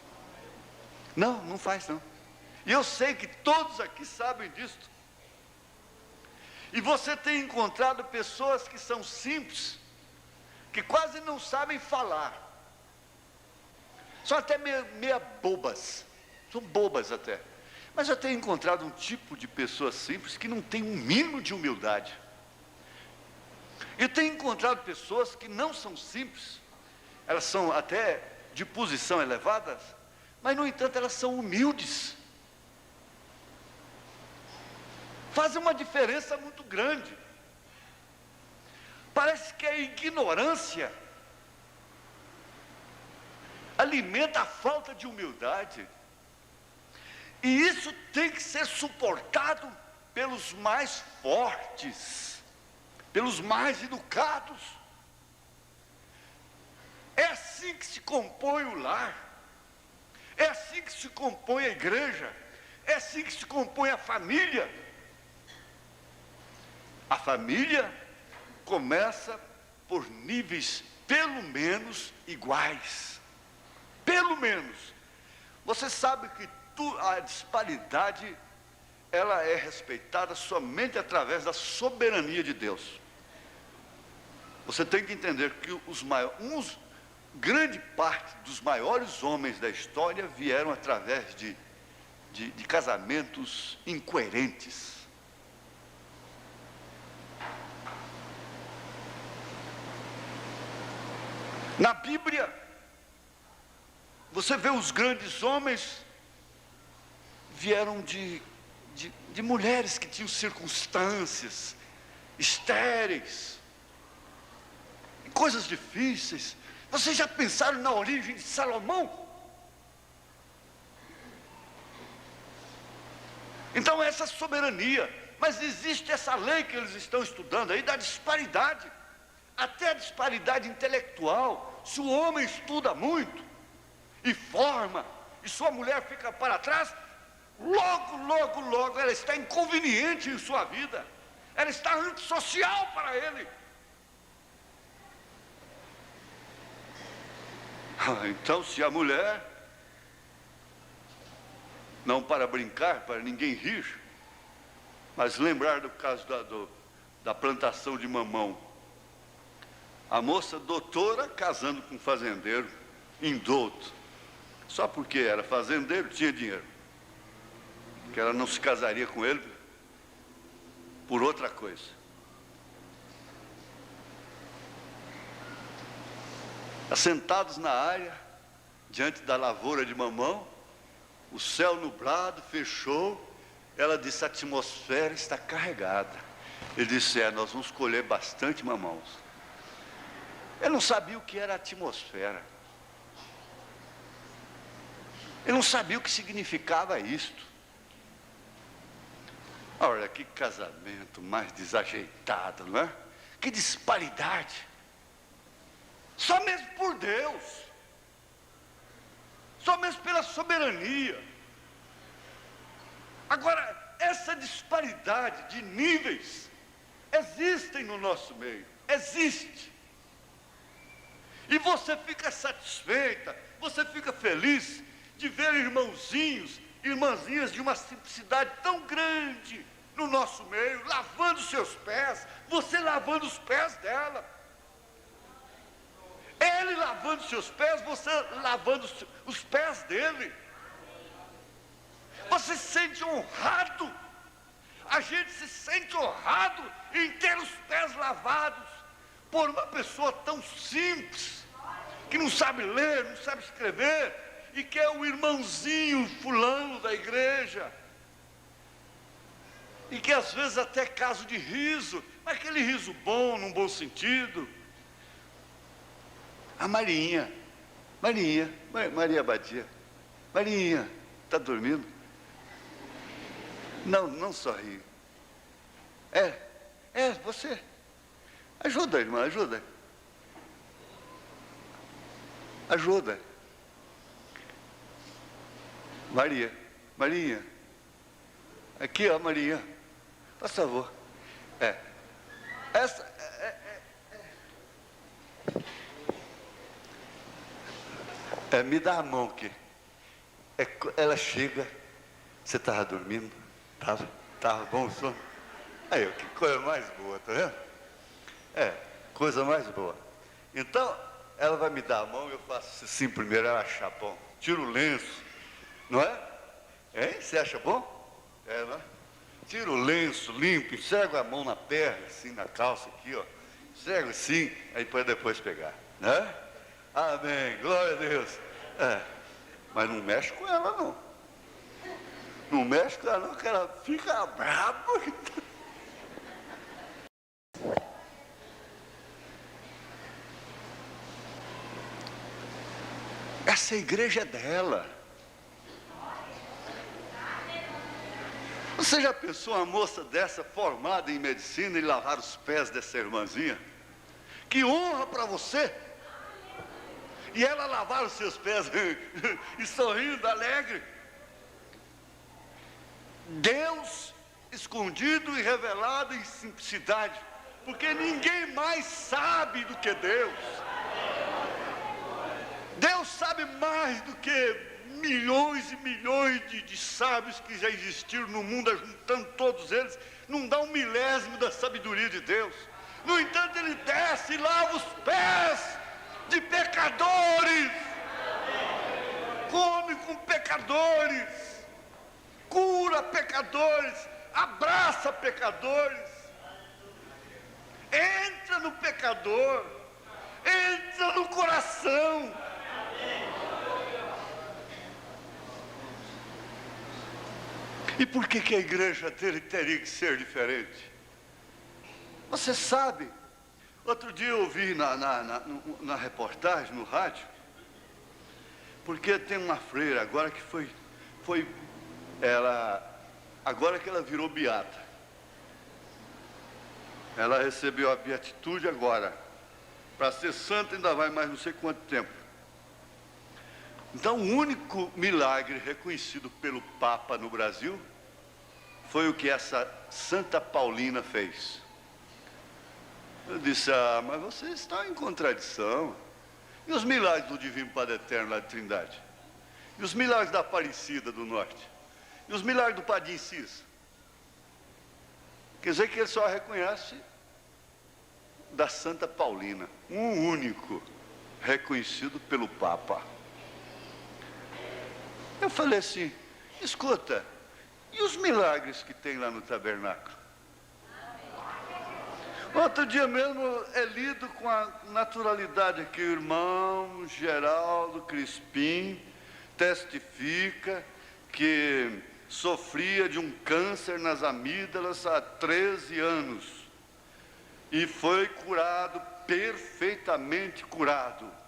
Não, não faz não. E eu sei que todos aqui sabem disto. E você tem encontrado pessoas que são simples, que quase não sabem falar. São até meia bobas. São bobas até. Mas eu tenho encontrado um tipo de pessoa simples que não tem um mínimo de humildade. Eu tenho encontrado pessoas que não são simples, elas são até de posição elevada, mas no entanto elas são humildes. Fazem uma diferença muito grande. Parece que a ignorância alimenta a falta de humildade. E isso tem que ser suportado pelos mais fortes, pelos mais educados. É assim que se compõe o lar, é assim que se compõe a igreja, é assim que se compõe a família. A família começa por níveis pelo menos iguais, pelo menos. Você sabe que a disparidade, ela é respeitada somente através da soberania de Deus. Você tem que entender que grande parte dos maiores homens da história vieram através de casamentos incoerentes. Na Bíblia, você vê os grandes homens vieram de mulheres que tinham circunstâncias estéreis, coisas difíceis. Vocês já pensaram na origem de Salomão? Então essa soberania, mas existe essa lei que eles estão estudando aí da disparidade, até a disparidade intelectual. Se o homem estuda muito e forma, e sua mulher fica para trás, logo ela está inconveniente em sua vida, ela está antissocial para ele. Então, se a mulher, não para brincar, para ninguém rir, mas lembrar do caso da plantação de mamão, a moça doutora casando com um fazendeiro, indouto, só porque era fazendeiro, tinha dinheiro, que ela não se casaria com ele por outra coisa. Assentados na área, diante da lavoura de mamão, o céu nublado, fechou, ela disse: a atmosfera está carregada. Ele disse: nós vamos colher bastante mamãos. Ele não sabia o que era atmosfera, ele não sabia o que significava isto. Olha, que casamento mais desajeitado, não é? Que disparidade. Só mesmo por Deus, só mesmo pela soberania. Agora, essa disparidade de níveis existem no nosso meio, existe. E você fica satisfeita, você fica feliz de ver irmãozinhos, irmãzinhas de uma simplicidade tão grande no nosso meio, lavando seus pés, você lavando os pés dela. Ele lavando seus pés, você lavando os pés dele. Você se sente honrado. A gente se sente honrado em ter os pés lavados por uma pessoa tão simples, que não sabe ler, não sabe escrever, e que é o irmãozinho fulano da igreja, e que às vezes até caso de riso, mas aquele riso bom, num bom sentido. A Maria Abadia. Marinha, está dormindo? Não sorri. Você. Ajuda, irmã, ajuda. Marinha. Aqui, ó, Marinha. Por favor. Me dá a mão aqui. Ela chega. Você estava dormindo? Estava bom o sono? Aí, que coisa mais boa, tá vendo? Coisa mais boa. Então, ela vai me dar a mão, eu faço assim primeiro, ela acha bom. Tiro o lenço, não é? Hein? Você acha bom? Não é? Tiro o lenço, limpo, enxergo a mão na perna, assim, na calça aqui, ó. Enxergo assim, aí pode depois pegar, né? Amém, glória a Deus. Mas não mexe com ela, não. Não mexe com ela, não, que ela fica brava. Essa igreja é dela. Você já pensou uma moça dessa, formada em medicina, e lavar os pés dessa irmãzinha? Que honra para você! E ela lavar os seus pés e sorrindo, alegre. Deus escondido e revelado em simplicidade, porque ninguém mais sabe do que Deus. Deus sabe mais do que milhões e milhões de sábios que já existiram no mundo, juntando todos eles, não dá um milésimo da sabedoria de Deus. No entanto, ele desce e lava os pés de pecadores, come com pecadores, cura pecadores, abraça pecadores, entra no pecador, entra no coração. E por que a igreja teria que ser diferente? Você sabe, outro dia eu ouvi na reportagem, no rádio, porque tem uma freira agora que agora que ela virou beata. Ela recebeu a beatitude agora. Para ser santa ainda vai mais não sei quanto tempo. Então, o único milagre reconhecido pelo Papa no Brasil foi o que essa Santa Paulina fez. Eu disse, mas você está em contradição. E os milagres do Divino Padre Eterno lá de Trindade? E os milagres da Aparecida do Norte? E os milagres do Padim Cis? Quer dizer que ele só reconhece da Santa Paulina, um único, reconhecido pelo Papa. Eu falei assim, escuta, e os milagres que tem lá no tabernáculo? Outro dia mesmo é lido com a naturalidade que o irmão Geraldo Crispim testifica que sofria de um câncer nas amígdalas há 13 anos e foi curado, perfeitamente curado.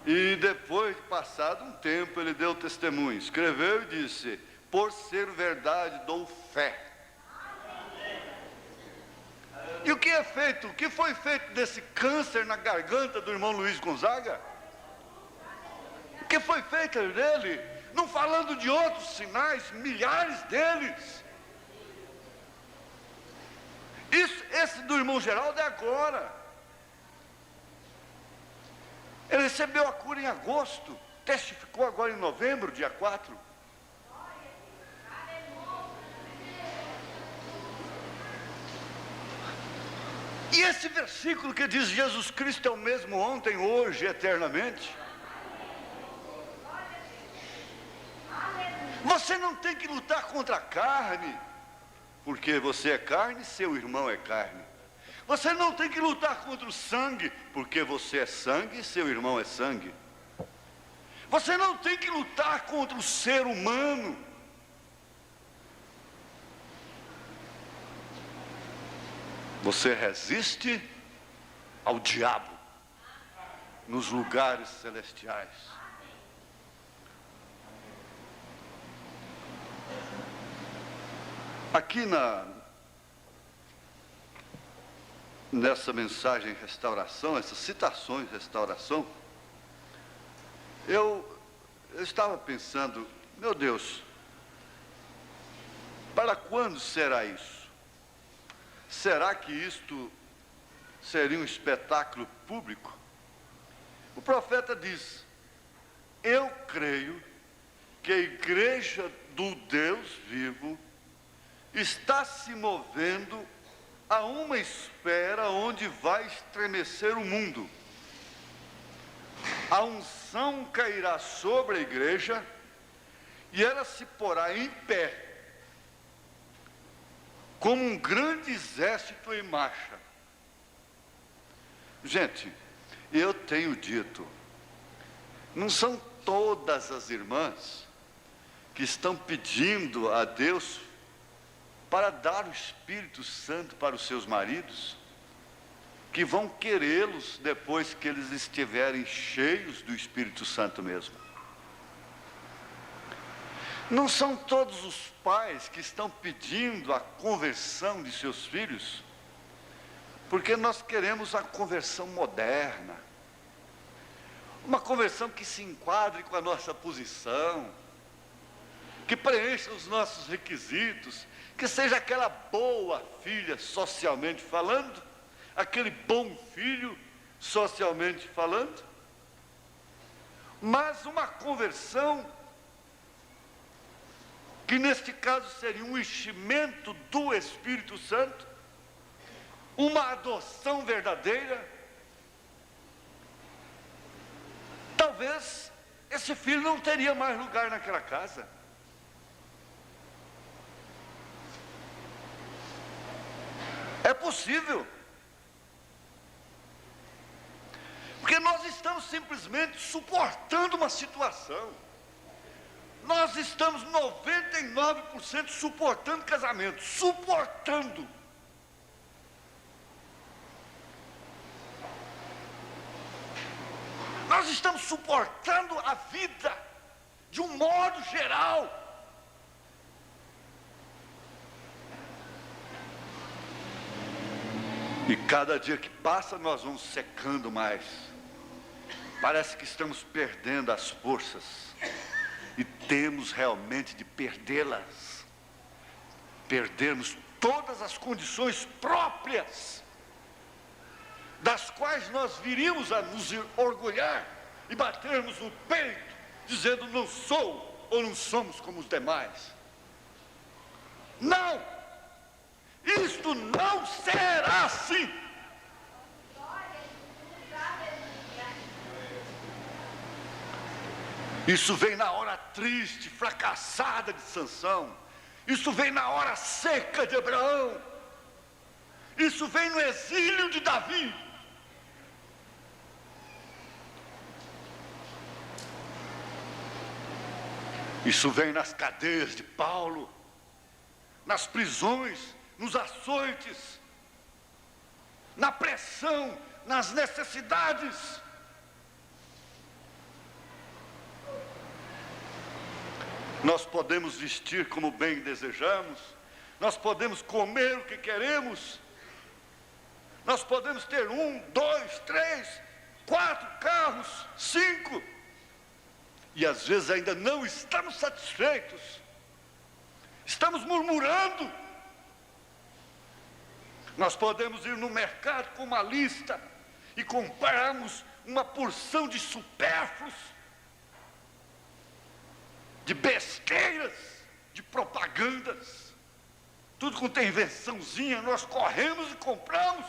E depois, passado um tempo, ele deu testemunho, escreveu e disse, por ser verdade, dou fé. E o que é feito? O que foi feito desse câncer na garganta do irmão Luiz Gonzaga? O que foi feito dele? Não falando de outros sinais, milhares deles. Esse do irmão Geraldo é agora. Ele recebeu a cura em agosto, testificou agora em novembro, dia 4. E esse versículo que diz Jesus Cristo é o mesmo ontem, hoje e eternamente. Você não tem que lutar contra a carne, porque você é carne e seu irmão é carne. Você não tem que lutar contra o sangue, porque você é sangue e seu irmão é sangue. Você não tem que lutar contra o ser humano. Você resiste ao diabo nos lugares celestiais. Aqui nessa mensagem restauração, essas citações restauração, eu estava pensando, meu Deus, para quando será isso? Será que isto seria um espetáculo público? O profeta diz, eu creio que a igreja do Deus vivo está se movendo a uma esfera onde vai estremecer o mundo. A unção cairá sobre a igreja e ela se porá em pé, como um grande exército em marcha. Gente, eu tenho dito, não são todas as irmãs que estão pedindo a Deus para dar o Espírito Santo para os seus maridos, que vão querê-los depois que eles estiverem cheios do Espírito Santo mesmo. Não são todos os pais que estão pedindo a conversão de seus filhos, porque nós queremos a conversão moderna, uma conversão que se enquadre com a nossa posição, que preencha os nossos requisitos, que seja aquela boa filha socialmente falando, aquele bom filho socialmente falando, mas uma conversão que neste caso seria um enchimento do Espírito Santo, uma adoção verdadeira. Talvez esse filho não teria mais lugar naquela casa. É possível. Porque nós estamos simplesmente suportando uma situação. Nós estamos 99% suportando casamento, suportando. Nós estamos suportando a vida de um modo geral. E cada dia que passa nós vamos secando mais. Parece que estamos perdendo as forças. E temos realmente de perdê-las. Perdermos todas as condições próprias, das quais nós viríamos a nos orgulhar e batermos no peito, dizendo não sou ou não somos como os demais. Não! Isto não será assim! Isso vem na hora triste, fracassada de Sansão. Isso vem na hora seca de Abraão. Isso vem no exílio de Davi. Isso vem nas cadeias de Paulo, nas prisões, nos açoites, na pressão, nas necessidades. Nós podemos vestir como bem desejamos, nós podemos comer o que queremos, nós podemos ter 1, 2, 3, 4 carros, 5, e às vezes ainda não estamos satisfeitos, estamos murmurando. Nós podemos ir no mercado com uma lista e comprarmos uma porção de supérfluos, de besteiras, de propagandas, tudo com tem invençãozinha, nós corremos e compramos.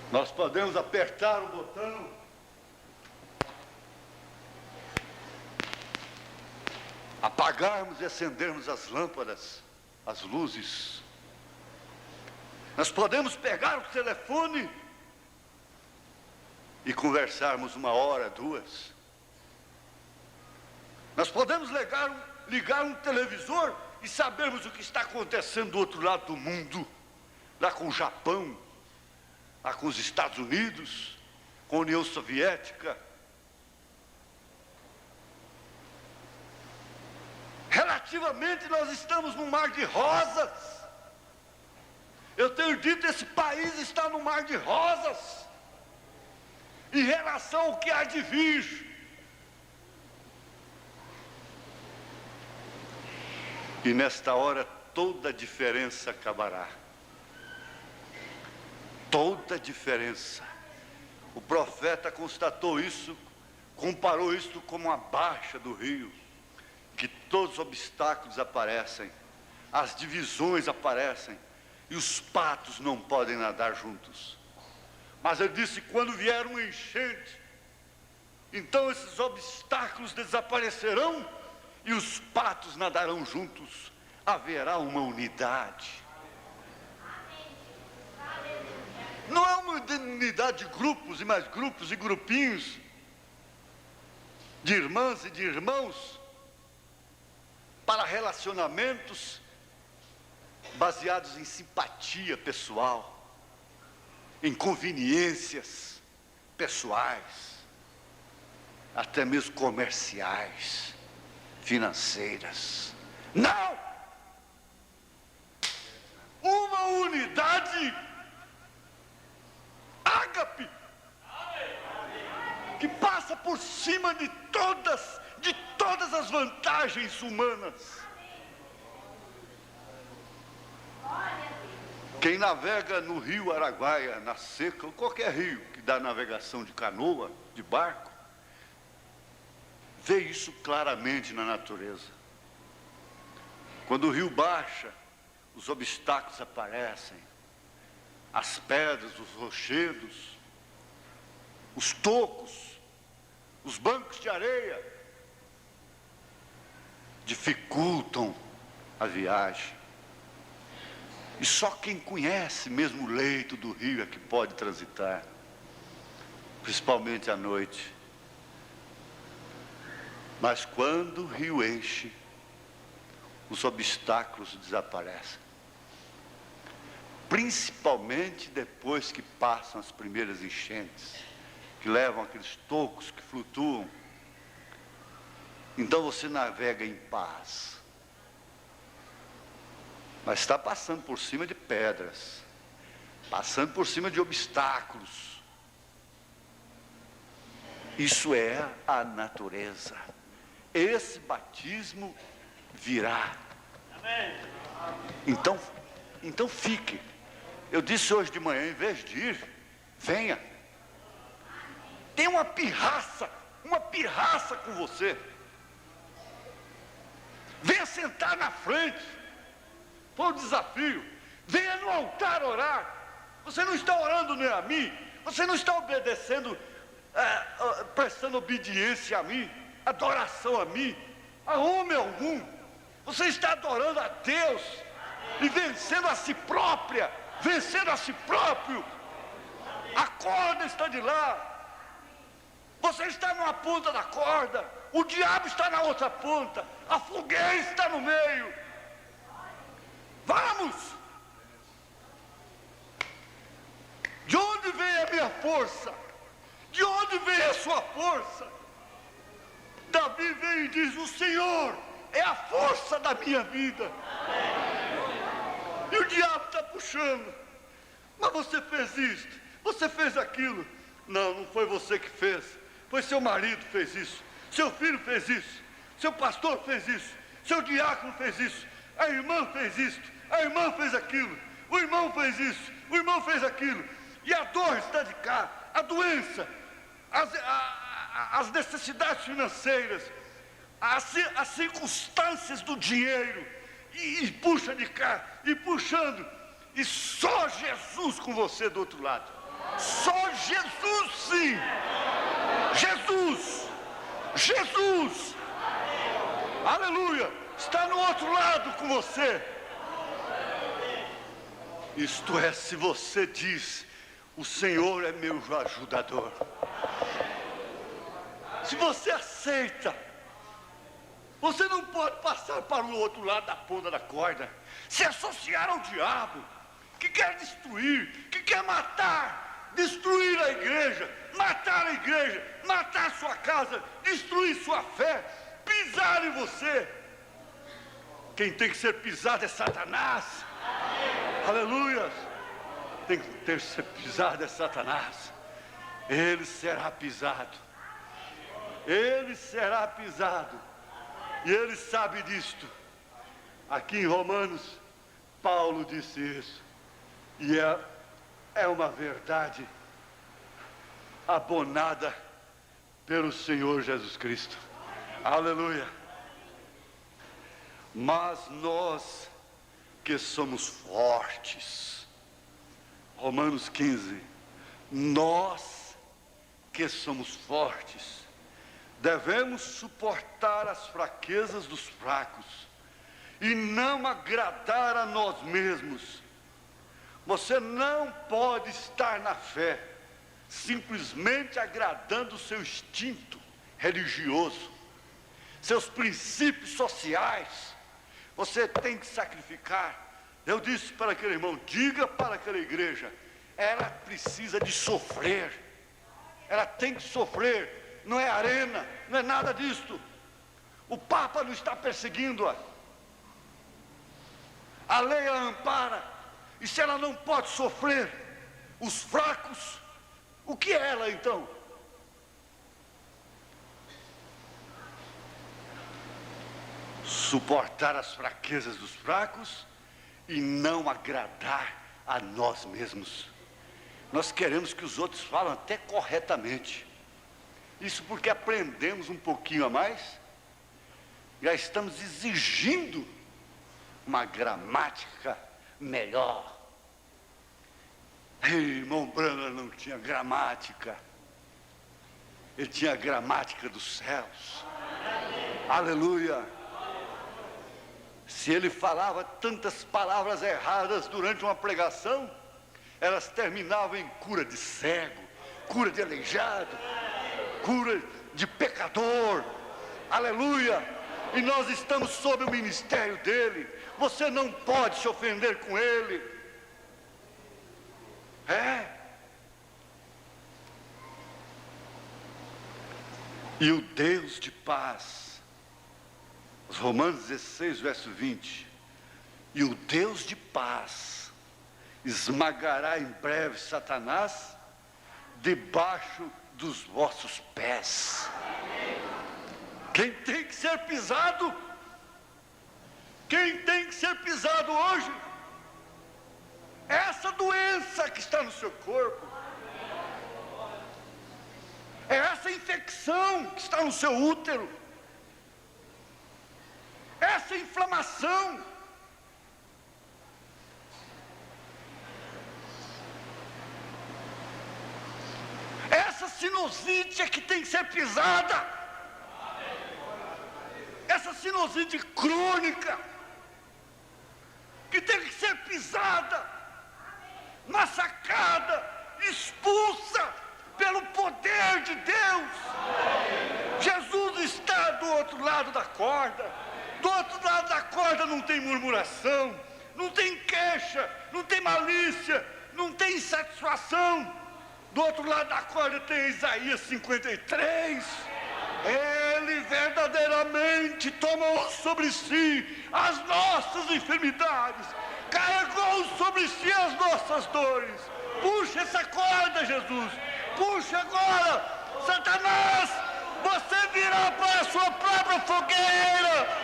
Nós podemos apertar o botão, apagarmos e acendermos as lâmpadas, as luzes. Nós podemos pegar o telefone e conversarmos 1 hora, 2. Nós podemos ligar um televisor e sabermos o que está acontecendo do outro lado do mundo, lá com o Japão, lá com os Estados Unidos, com a União Soviética. Relativamente nós estamos num mar de rosas. Eu tenho dito, esse país está num mar de rosas em relação ao que há de vir. E nesta hora toda a diferença acabará. Toda a diferença. O profeta constatou isso, comparou isso como a baixa do rio, que todos os obstáculos aparecem, as divisões aparecem, e os patos não podem nadar juntos. Mas ele disse, quando vier uma enchente, então esses obstáculos desaparecerão e os patos nadarão juntos. Haverá uma unidade. Não é uma unidade de grupos e mais grupos e grupinhos, de irmãs e de irmãos, para relacionamentos baseados em simpatia pessoal, em conveniências pessoais. até mesmo comerciais, financeiras. Não! Uma unidade ágape, que passa por cima de todas as vantagens humanas. Quem navega no rio Araguaia, na seca, ou qualquer rio que dá navegação de canoa, de barco, vê isso claramente na natureza. Quando o rio baixa, os obstáculos aparecem, as pedras, os rochedos, os tocos, os bancos de areia, dificultam a viagem. E só quem conhece mesmo o leito do rio é que pode transitar, principalmente à noite. Mas quando o rio enche, os obstáculos desaparecem. Principalmente depois que passam as primeiras enchentes, que levam aqueles tocos que flutuam. Então você navega em paz. Mas está passando por cima de pedras, passando por cima de obstáculos. Isso é a natureza. Esse batismo virá. Então fique. Eu disse hoje de manhã, em vez de ir, venha. Tem uma pirraça com você. Venha sentar na frente. Foi o desafio. Venha no altar orar. Você não está orando nem a mim. Você não está obedecendo, prestando obediência a mim, adoração a mim, a homem algum. Você está adorando a Deus e vencendo a si própria, vencendo a si próprio. A corda está de lá. Você está numa ponta da corda. O diabo está na outra ponta. A fogueira está no meio. Vamos! De onde vem a minha força? De onde vem a sua força? Davi vem e diz: o Senhor é a força da minha vida. E o diabo está puxando. Mas você fez isto, você fez aquilo. Não, não foi você que fez. Foi seu marido que fez isso. Seu filho fez isso. Seu pastor fez isso. Seu diácono fez isso. A irmã fez isto. A irmã fez aquilo, o irmão fez isso, o irmão fez aquilo, e a dor está de cá, a doença, as necessidades financeiras, as circunstâncias do dinheiro, e puxa de cá, e puxando, e só Jesus com você do outro lado, só Jesus, sim, Jesus, aleluia, está no outro lado com você. Isto é, se você diz: o Senhor é meu ajudador. Se você aceita, você não pode passar para o outro lado da ponta da corda, se associar ao diabo, que quer destruir, que quer matar, destruir a igreja, matar sua casa, destruir sua fé, pisar em você. Quem tem que ser pisado é Satanás. Aleluia! Tem que ter que ser pisado é Satanás. Ele será pisado. Ele será pisado. E ele sabe disto. Aqui em Romanos, Paulo disse isso. E é uma verdade abonada pelo Senhor Jesus Cristo. Aleluia! Mas nós que somos fortes, Romanos 15, nós que somos fortes, devemos suportar as fraquezas dos fracos, e não agradar a nós mesmos. Você não pode estar na fé, simplesmente agradando o seu instinto religioso, seus princípios sociais. Você tem que sacrificar. Eu disse para aquele irmão: diga para aquela igreja, ela precisa de sofrer. Ela tem que sofrer não é arena, não é nada disto. O Papa não está perseguindo-a. A lei a ampara. E se ela não pode sofrer os fracos, o que é ela então? Suportar as fraquezas dos fracos e não agradar a nós mesmos. Nós queremos que os outros falem até corretamente. Isso porque aprendemos um pouquinho a mais, já estamos exigindo uma gramática melhor. Irmão Branham não tinha gramática, ele tinha a gramática dos céus. Aleluia! Se ele falava tantas palavras erradas durante uma pregação, elas terminavam em cura de cego, cura de aleijado, cura de pecador. Aleluia! E nós estamos sob o ministério dele. Você não pode se ofender com ele. E o Deus de paz, Romanos 16, verso 20, e o Deus de paz esmagará em breve Satanás debaixo dos vossos pés. Quem tem que ser pisado? Quem tem que ser pisado hoje? Essa doença que está no seu corpo, é essa infecção que está no seu útero, essa inflamação, essa sinusite é que tem que ser pisada, essa sinusite crônica que tem que ser pisada, massacrada, expulsa pelo poder de Deus. Jesus está do outro lado da corda. Do outro lado da corda não tem murmuração, não tem queixa, não tem malícia, não tem insatisfação. Do outro lado da corda tem Isaías 53. Ele verdadeiramente tomou sobre si as nossas enfermidades, carregou sobre si as nossas dores. Puxa essa corda, Jesus. Puxa agora. Satanás, você virá para a sua própria fogueira.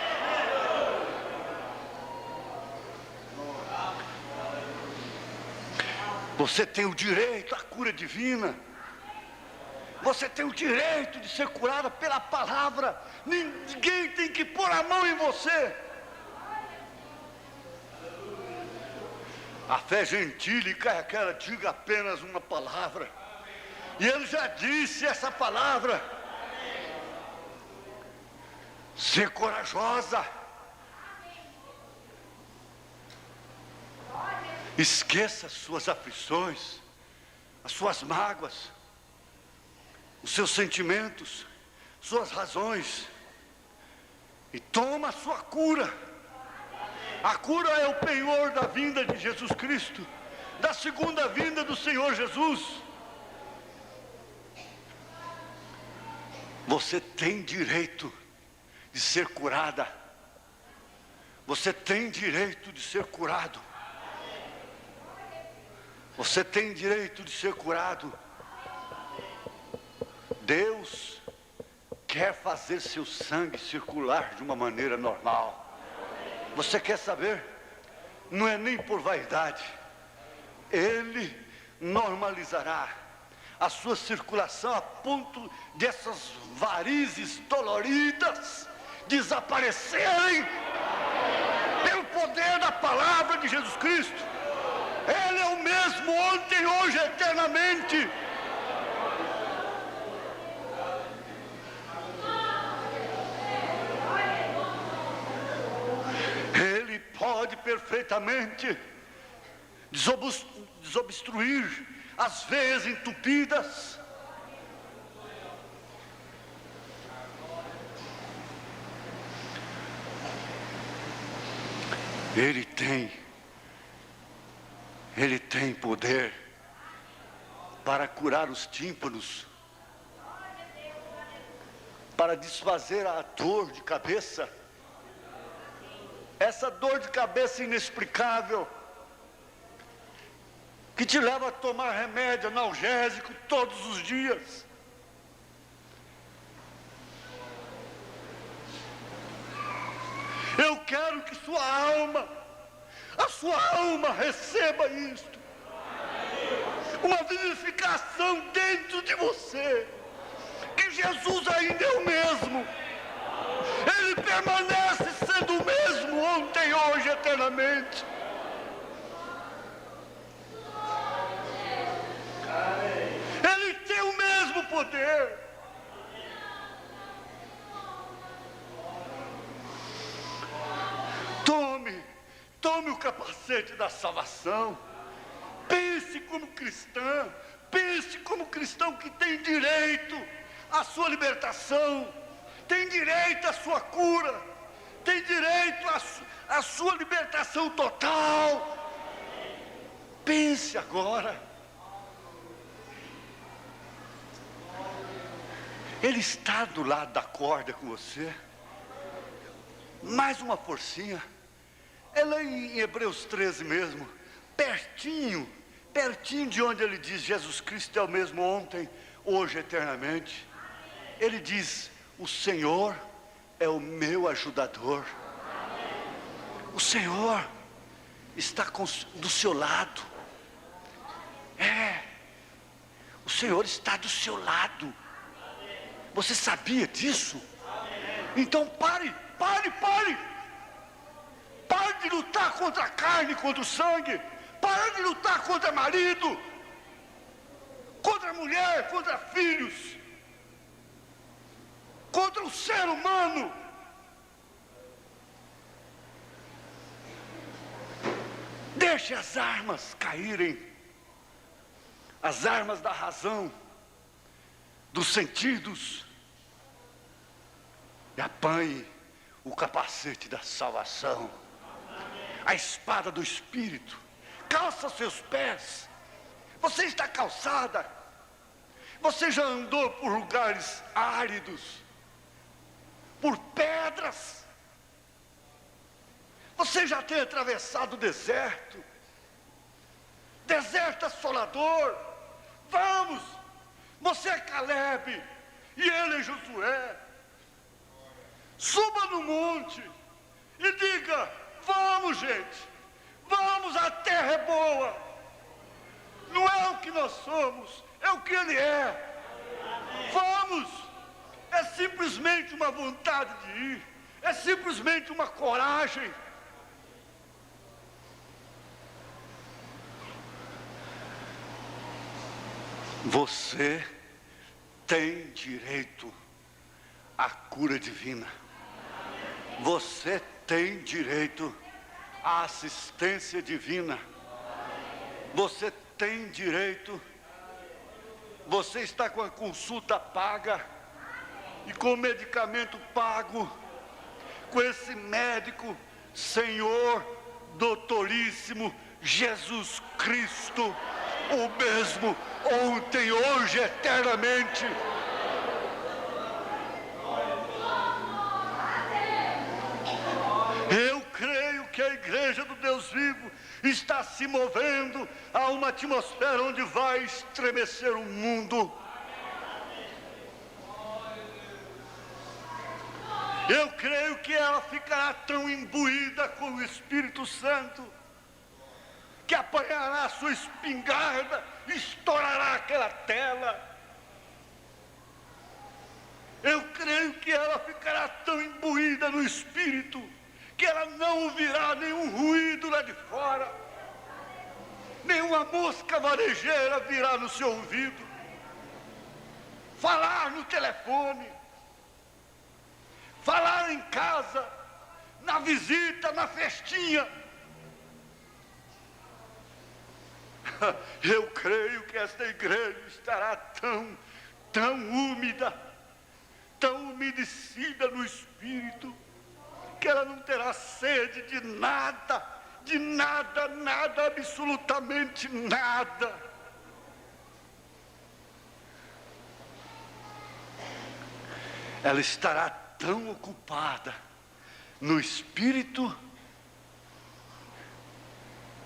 Você tem o direito à cura divina. Você tem o direito de ser curada pela palavra. Ninguém tem que pôr a mão em você. A fé gentílica é aquela, diga apenas uma palavra. E ele já disse essa palavra. Ser corajosa. Esqueça as suas aflições, as suas mágoas, os seus sentimentos, suas razões, e toma a sua cura. A cura é o penhor da vinda de Jesus Cristo, da segunda vinda do Senhor Jesus. Você tem direito de ser curada. Você tem direito de ser curado. Você tem direito de ser curado. Deus quer fazer seu sangue circular de uma maneira normal. Você quer saber? Não é nem por vaidade. Ele normalizará a sua circulação a ponto dessas varizes doloridas desaparecerem pelo poder da palavra de Jesus Cristo. Ele é o mesmo ontem, hoje, eternamente. Ele pode perfeitamente desobstruir as veias entupidas. Ele tem poder para curar os tímpanos. para desfazer a dor de cabeça. Essa dor de cabeça inexplicável, que te leva a tomar remédio analgésico todos os dias. Eu quero que a sua alma receba isto. Uma vivificação dentro de você. Que Jesus ainda é o mesmo. Ele permanece sendo o mesmo ontem, hoje, eternamente. Ele tem o mesmo poder. Tome o capacete da salvação. Pense como cristã. Pense como cristão que tem direito à sua libertação, tem direito à sua cura, tem direito à sua libertação total. Pense agora. Ele está do lado da corda com você. Mais uma forcinha. É lá em Hebreus 13 mesmo, pertinho de onde ele diz: Jesus Cristo é o mesmo ontem, hoje, eternamente. Ele diz: o Senhor é o meu ajudador. O Senhor está do seu lado. O Senhor está do seu lado. Você sabia disso? Então pare. Pare de lutar contra a carne, contra o sangue. Pare de lutar contra marido, contra mulher, contra filhos, contra o ser humano. Deixe as armas caírem, as armas da razão, dos sentidos, e apanhe o capacete da salvação, a espada do Espírito. Calça seus pés. Você está calçada. Você já andou por lugares áridos, por pedras. Você já tem atravessado o deserto, deserto assolador. Vamos, você é Caleb e ele é Josué. Suba no monte e diga: vamos, gente, vamos, a terra é boa. Não é o que nós somos, é o que ele é. Vamos. É simplesmente uma vontade de ir, é simplesmente uma coragem. Você tem direito à cura divina. Você tem direito à assistência divina. Você tem direito. Você está com a consulta paga e com o medicamento pago, com esse médico, Senhor, doutoríssimo Jesus Cristo, o mesmo ontem, hoje, eternamente. Eu creio que a igreja do Deus vivo está se movendo a uma atmosfera onde vai estremecer o mundo. Eu creio que ela ficará tão imbuída com o Espírito Santo que apanhará a sua espingarda e estourará aquela tela. Eu creio que ela ficará tão imbuída no Espírito que ela não ouvirá nenhum ruído lá de fora, nenhuma mosca varejeira virá no seu ouvido, falar no telefone, falar em casa, na visita, na festinha. Eu creio que esta igreja estará tão úmida, tão umedecida no Espírito, que ela não terá sede de nada, absolutamente nada. ela estará tão ocupada no espírito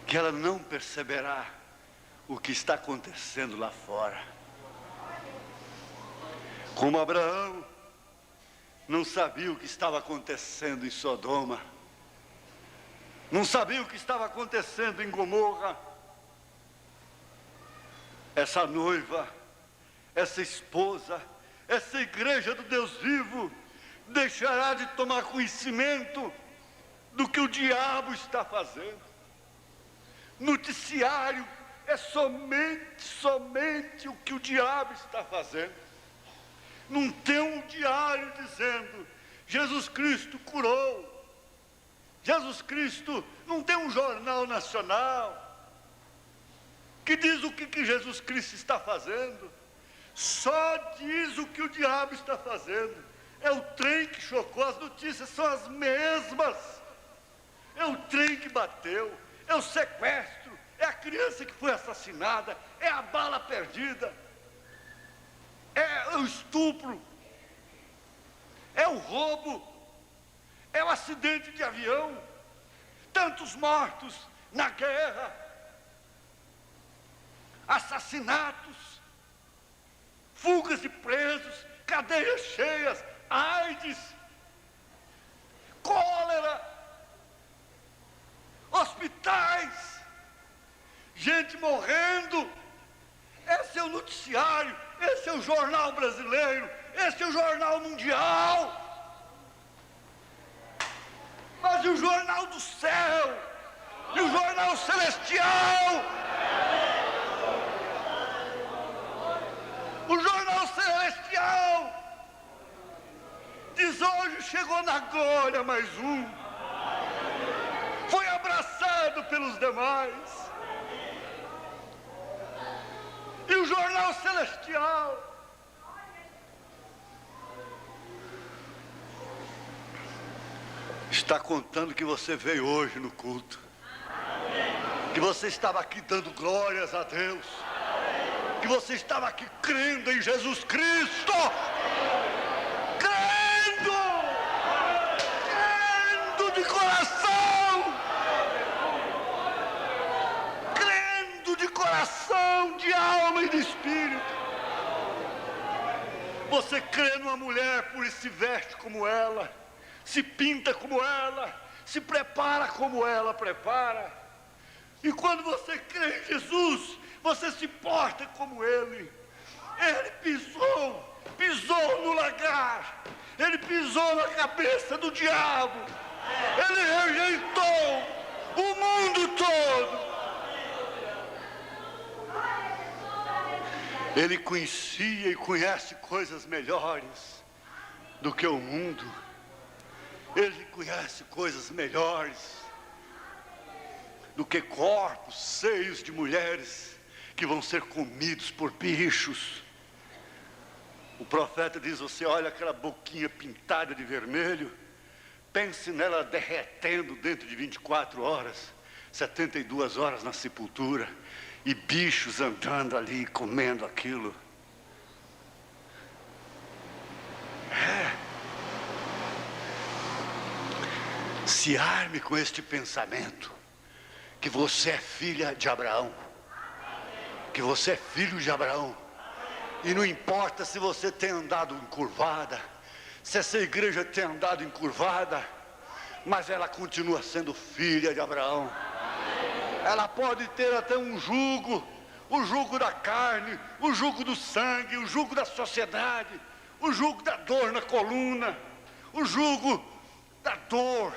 que ela não perceberá o que está acontecendo lá fora. Como Abraão não sabia o que estava acontecendo em Sodoma, não sabia o que estava acontecendo em Gomorra. Essa noiva, essa esposa, essa igreja do Deus vivo deixará de tomar conhecimento do que o diabo está fazendo. Noticiário é somente o que o diabo está fazendo. Não tem um diário dizendo Jesus Cristo curou. Jesus Cristo, não tem um jornal nacional que diz o que Jesus Cristo está fazendo. Só diz o que o diabo está fazendo. É o trem que chocou, as notícias são as mesmas. É o trem que bateu, é o sequestro, é a criança que foi assassinada, é a bala perdida, é o estupro, é o roubo, é o acidente de avião, tantos mortos na guerra, assassinatos, fugas de presos, cadeias cheias, AIDS, cólera, hospitais, gente morrendo. Esse é o noticiário, esse é o jornal brasileiro, esse é o jornal mundial. Mas e o jornal do céu? E o jornal celestial? O jornal celestial diz: hoje chegou na glória mais um, foi abraçado pelos demais. E o jornal celestial está contando que você veio hoje no culto, que você estava aqui dando glórias a Deus, que você estava aqui crendo em Jesus Cristo, crendo de coração, crendo de coração, de alma e de espírito. Você crê numa mulher, por isso se veste como ela, se pinta como ela, se prepara como ela prepara. E quando você crê em Jesus, você se porta como Ele. Ele pisou no lagar, Ele pisou na cabeça do diabo, Ele rejeitou o mundo todo. Ele conhecia e conhece coisas melhores do que o mundo. Ele conhece coisas melhores do que corpos, seios de mulheres que vão ser comidos por bichos. O profeta diz: você olha aquela boquinha pintada de vermelho, pense nela derretendo dentro de 24 horas, 72 horas na sepultura, e bichos andando ali, comendo aquilo. Se arme com este pensamento, que você é filha de Abraão, que você é filho de Abraão, e não importa se você tem andado encurvada, se essa igreja tem andado encurvada, mas ela continua sendo filha de Abraão. Ela pode ter até um jugo, o jugo da carne, o jugo do sangue, o jugo da sociedade, o jugo da dor na coluna, o jugo da dor,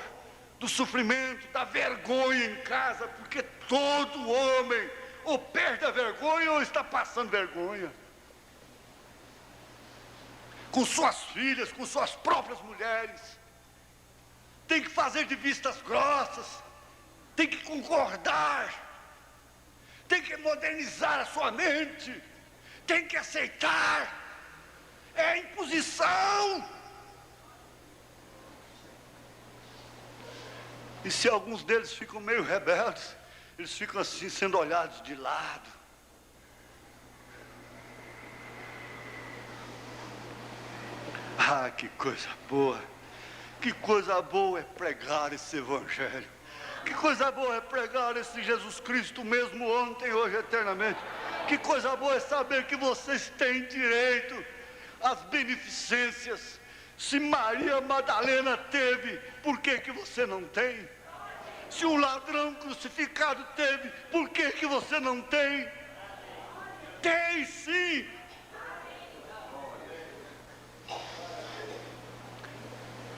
do sofrimento, da vergonha em casa, porque todo homem ou perde a vergonha ou está passando vergonha. Com suas filhas, com suas próprias mulheres. Tem que fazer de vistas grossas, tem que concordar, tem que modernizar a sua mente, tem que aceitar. É imposição. E se alguns deles ficam meio rebeldes, eles ficam assim, sendo olhados de lado. Ah, que coisa boa! Que coisa boa é pregar esse Evangelho. Que coisa boa é pregar esse Jesus Cristo, mesmo ontem, hoje, eternamente. Que coisa boa é saber que vocês têm direito às beneficências. Se Maria Madalena teve, por que que você não tem? Se um ladrão crucificado teve, por que que você não tem? Tem sim!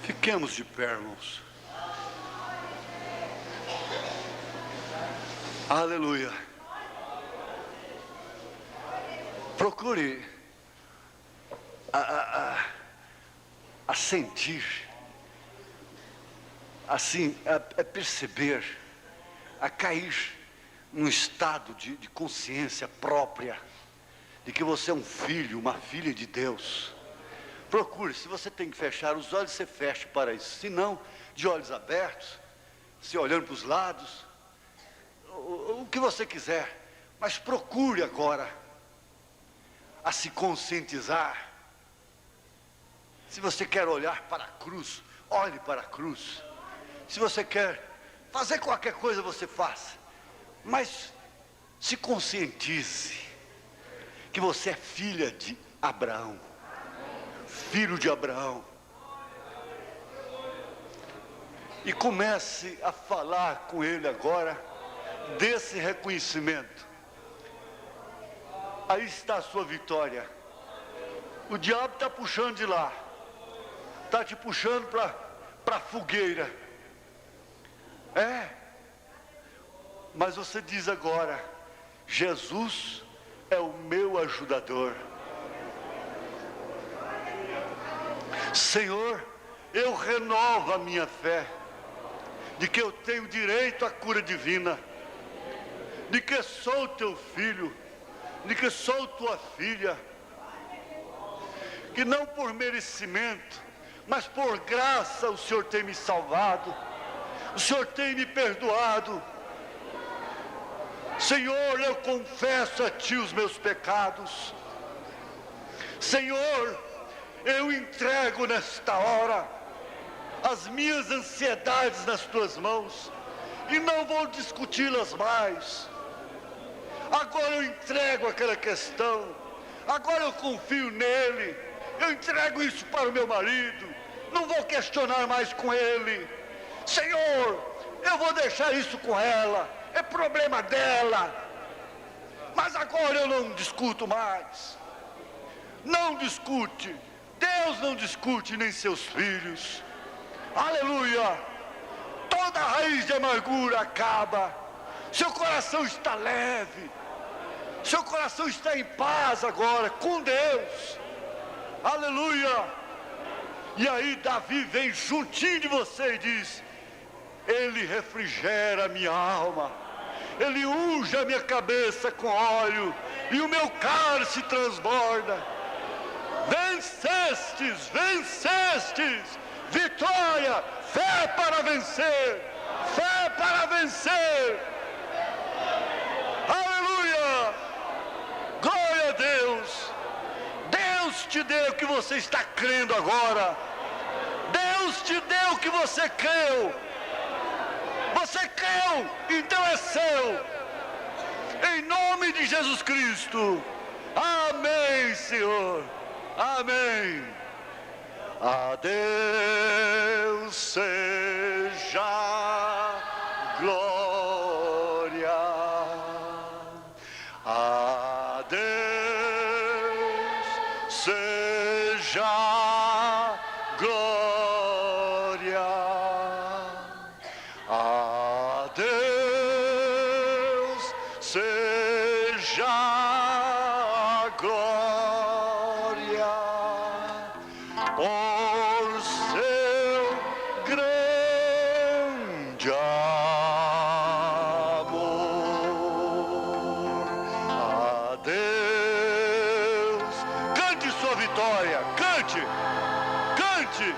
Fiquemos de pé, irmãos. Aleluia. Procure a sentir, assim, a perceber, a cair num estado de consciência própria, de que você é um filho, uma filha de Deus. Procure, se você tem que fechar os olhos, você feche para isso. Se não, de olhos abertos, se olhando para os lados, o que você quiser. Mas procure agora a se conscientizar. Se você quer olhar para a cruz, olhe para a cruz. Se você quer fazer qualquer coisa, você faça. Mas se conscientize que você é filha de Abraão, filho de Abraão. E comece a falar com ele agora desse reconhecimento. Aí está a sua vitória. O diabo está puxando de lá, está te puxando para a fogueira. Mas você diz agora: Jesus é o meu ajudador. Senhor, eu renovo a minha fé de que eu tenho direito à cura divina, de que sou teu filho, de que sou tua filha, que não por merecimento, mas por graça o Senhor tem me salvado, o Senhor tem me perdoado. Senhor, eu confesso a Ti os meus pecados. Senhor, eu entrego nesta hora as minhas ansiedades nas Tuas mãos e não vou discuti-las mais. Agora eu entrego aquela questão, agora eu confio nele, eu entrego isso para o meu marido, não vou questionar mais com ele. Senhor, eu vou deixar isso com ela, é problema dela, mas agora eu não discuto mais. Não discute, Deus não discute, nem seus filhos. Aleluia. Toda raiz de amargura acaba, seu coração está leve, seu coração está em paz agora com Deus. Aleluia. E aí Davi vem juntinho de você e diz: Ele refrigera a minha alma, Ele unge a minha cabeça com óleo, e o meu cálice transborda. Vencestes, vencestes, vitória, fé para vencer, fé para vencer. Aleluia, glória a Deus. Deus te deu o que você está crendo agora, Deus te deu o que você creu. Você creu, então é seu. Em nome de Jesus Cristo. Amém, Senhor. Amém. A Deus seja glória. A Deus seja glória. A Deus seja glória por seu grande amor. A Deus, cante sua vitória, cante, cante.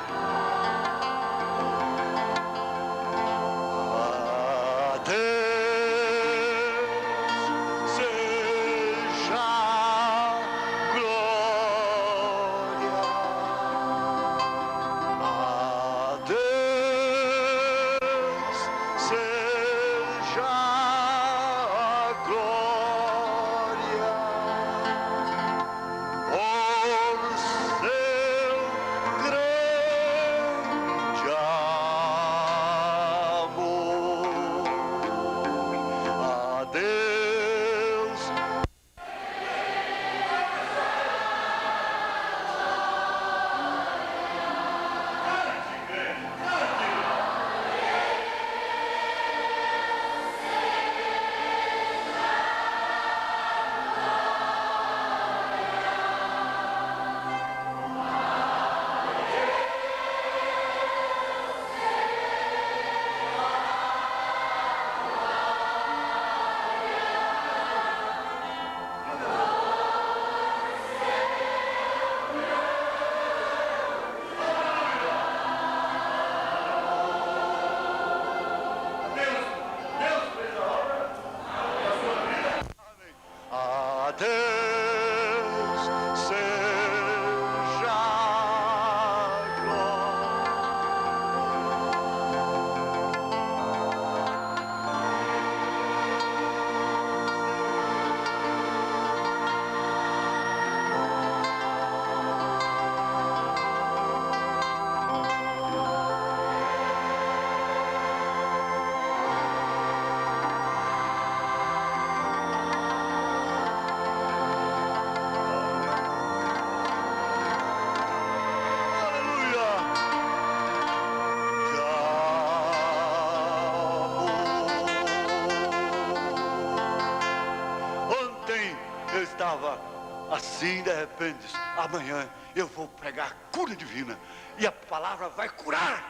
amanhã eu vou pregar a cura divina. E a palavra vai curar.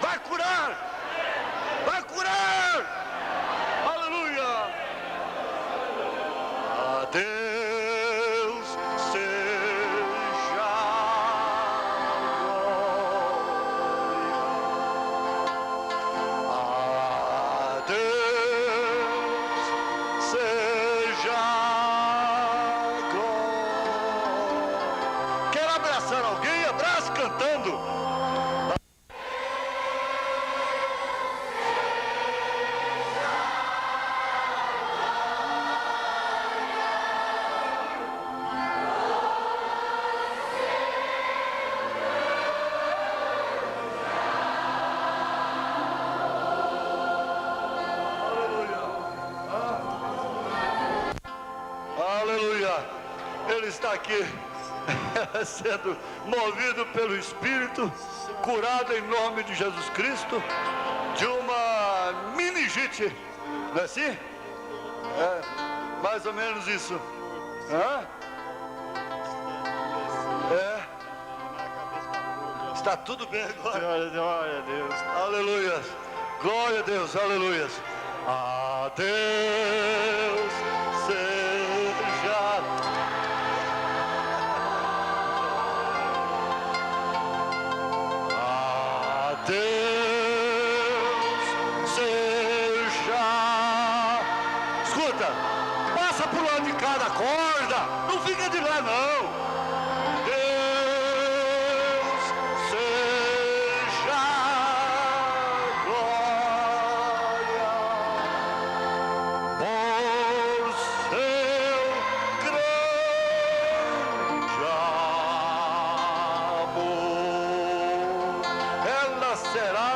Vai curar. Vai curar. Aleluia. A Deus seja glória. A Deus seja glória. Quer abraçar alguém? Abraça cantando. Ele está aqui sendo movido pelo Espírito, curado em nome de Jesus Cristo de uma meningite, não é assim? É mais ou menos isso. Está tudo bem agora. Glória a Deus. Aleluia. Glória a Deus. Aleluia. A Deus seja. Deus seja. Escuta, passa pro lado de cá da corda, não fica de lá não. Deus seja glória por seu grande amor. Ela será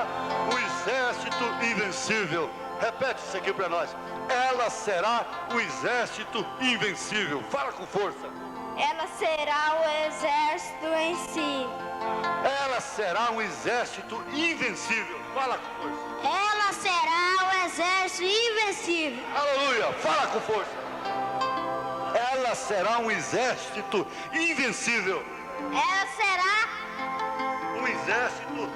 um exército invencível. Repete isso aqui para nós. Ela será um exército invencível. Fala com força. Ela será o exército em si. Ela será um exército invencível. Fala com força. Ela será o exército invencível. Aleluia. Fala com força. Ela será um exército invencível. Ela será Um exército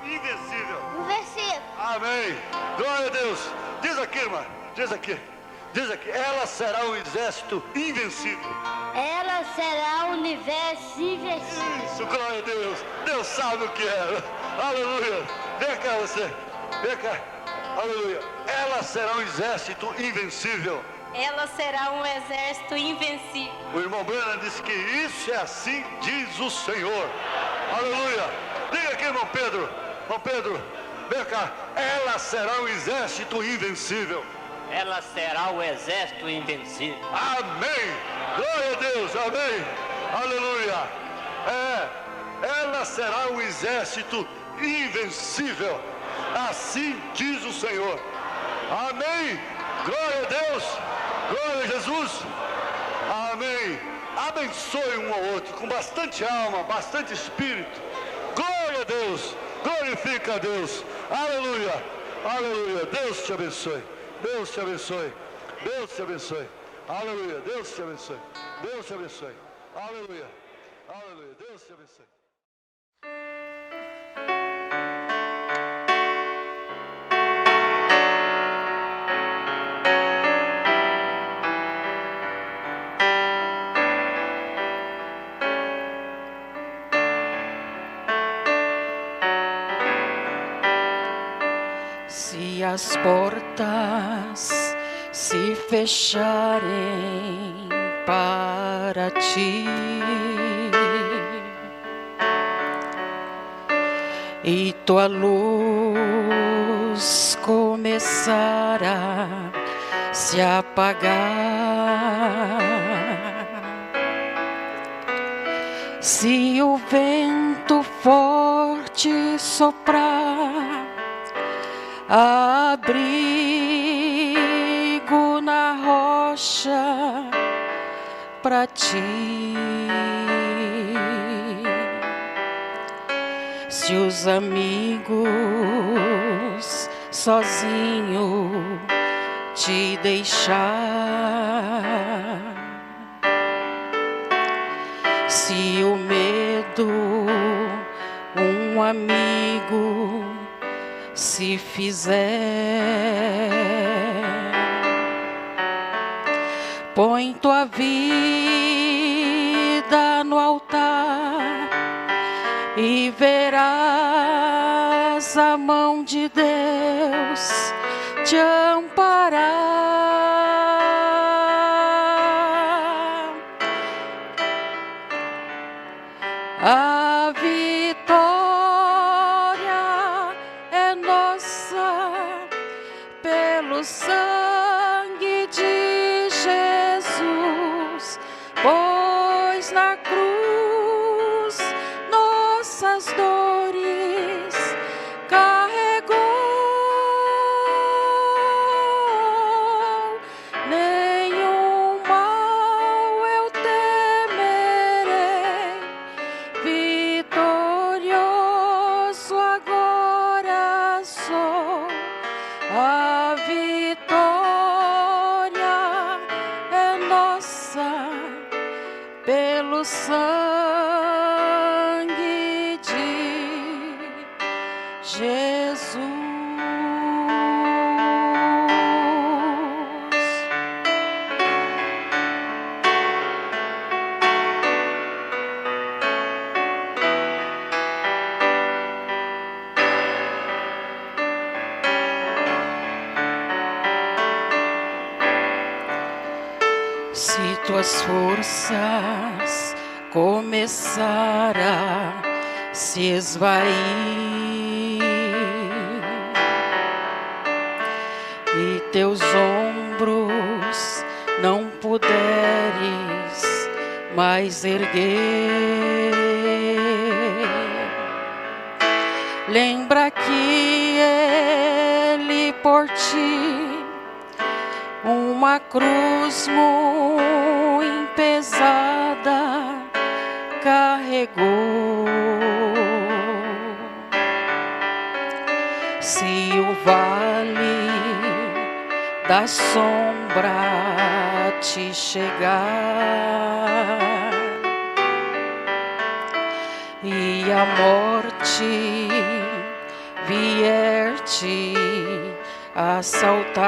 invencível. invencível. Amém. Glória a Deus. Diz aqui, irmã. Diz aqui. Diz aqui. Ela será um exército invencível. Ela será o universo invencível. Isso, glória a Deus. Deus sabe o que é. Aleluia. Vem cá você. Vem cá. Aleluia. Ela será um exército invencível. Ela será um exército invencível. O irmão Branham disse que isso é assim, diz o Senhor. Aleluia. Diga aqui, irmão Pedro. Irmão Pedro, vem cá. Ela será um exército invencível. Ela será o exército invencível. Amém. Glória a Deus. Amém. Aleluia. Ela será um exército invencível. Assim diz o Senhor. Amém. Glória a Deus. Glória a Jesus. Amém. Abençoe um ao outro com bastante alma, bastante espírito. Glória a Deus. Glorifica a Deus. Aleluia. Aleluia. Deus te abençoe. Deus te abençoe. Deus te abençoe. Aleluia. Deus te abençoe. Deus te abençoe. Aleluia. Aleluia. Deus te abençoe. Se as portas se fecharem para ti e tua luz começar a se apagar, se o vento forte soprar, abrigo na rocha pra ti. Se os amigos sozinho te deixar, se o medo um amigo se fizer, põe tua vida no altar e verás a mão de Deus te amparar. A vitória é nossa pelo sangue de Jesus, pois na cruz nossas dores carregou. Nenhum mal eu temerei, vitorioso agora sou. A vitória é nossa pelo sangue de Jesus. Se tuas forças começar a se esvair e teus ombros não puderes mais erguer, lembra que Ele por ti uma cruz muito pesada carregou. Se o vale da sombra te chegar e a morte vier te assaltar,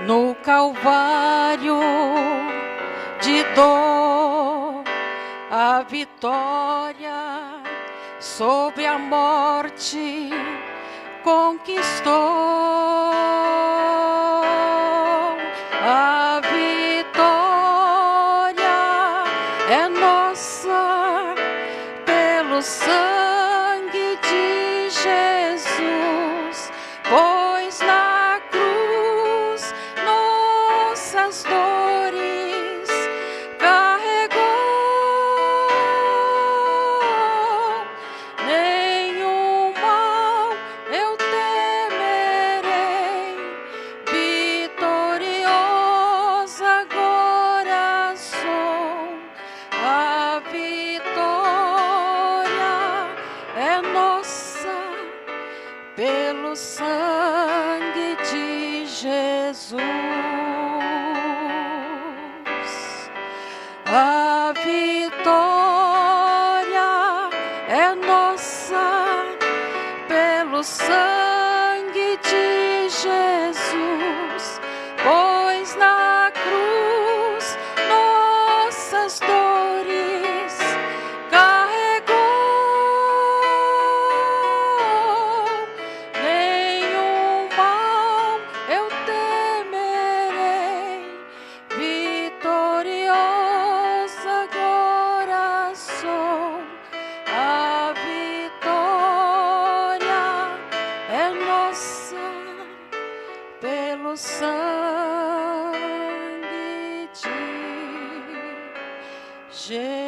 no Calvário de dor a vitória sobre a morte conquistou. A vitória é nossa pelo sangue de Jesus, pois na cruz nossas dores carregou. Nenhum mal eu temerei, vitoriosa agora sou. A vitória é nossa pelo sangue de Jesus. A vitória é nossa pelo sangue de Jesus, pois na cruz nossas dores carregou. Nenhum mal eu temerei, vitoriosa agora sou. A vitória é nossa pelo sangue de Jesus.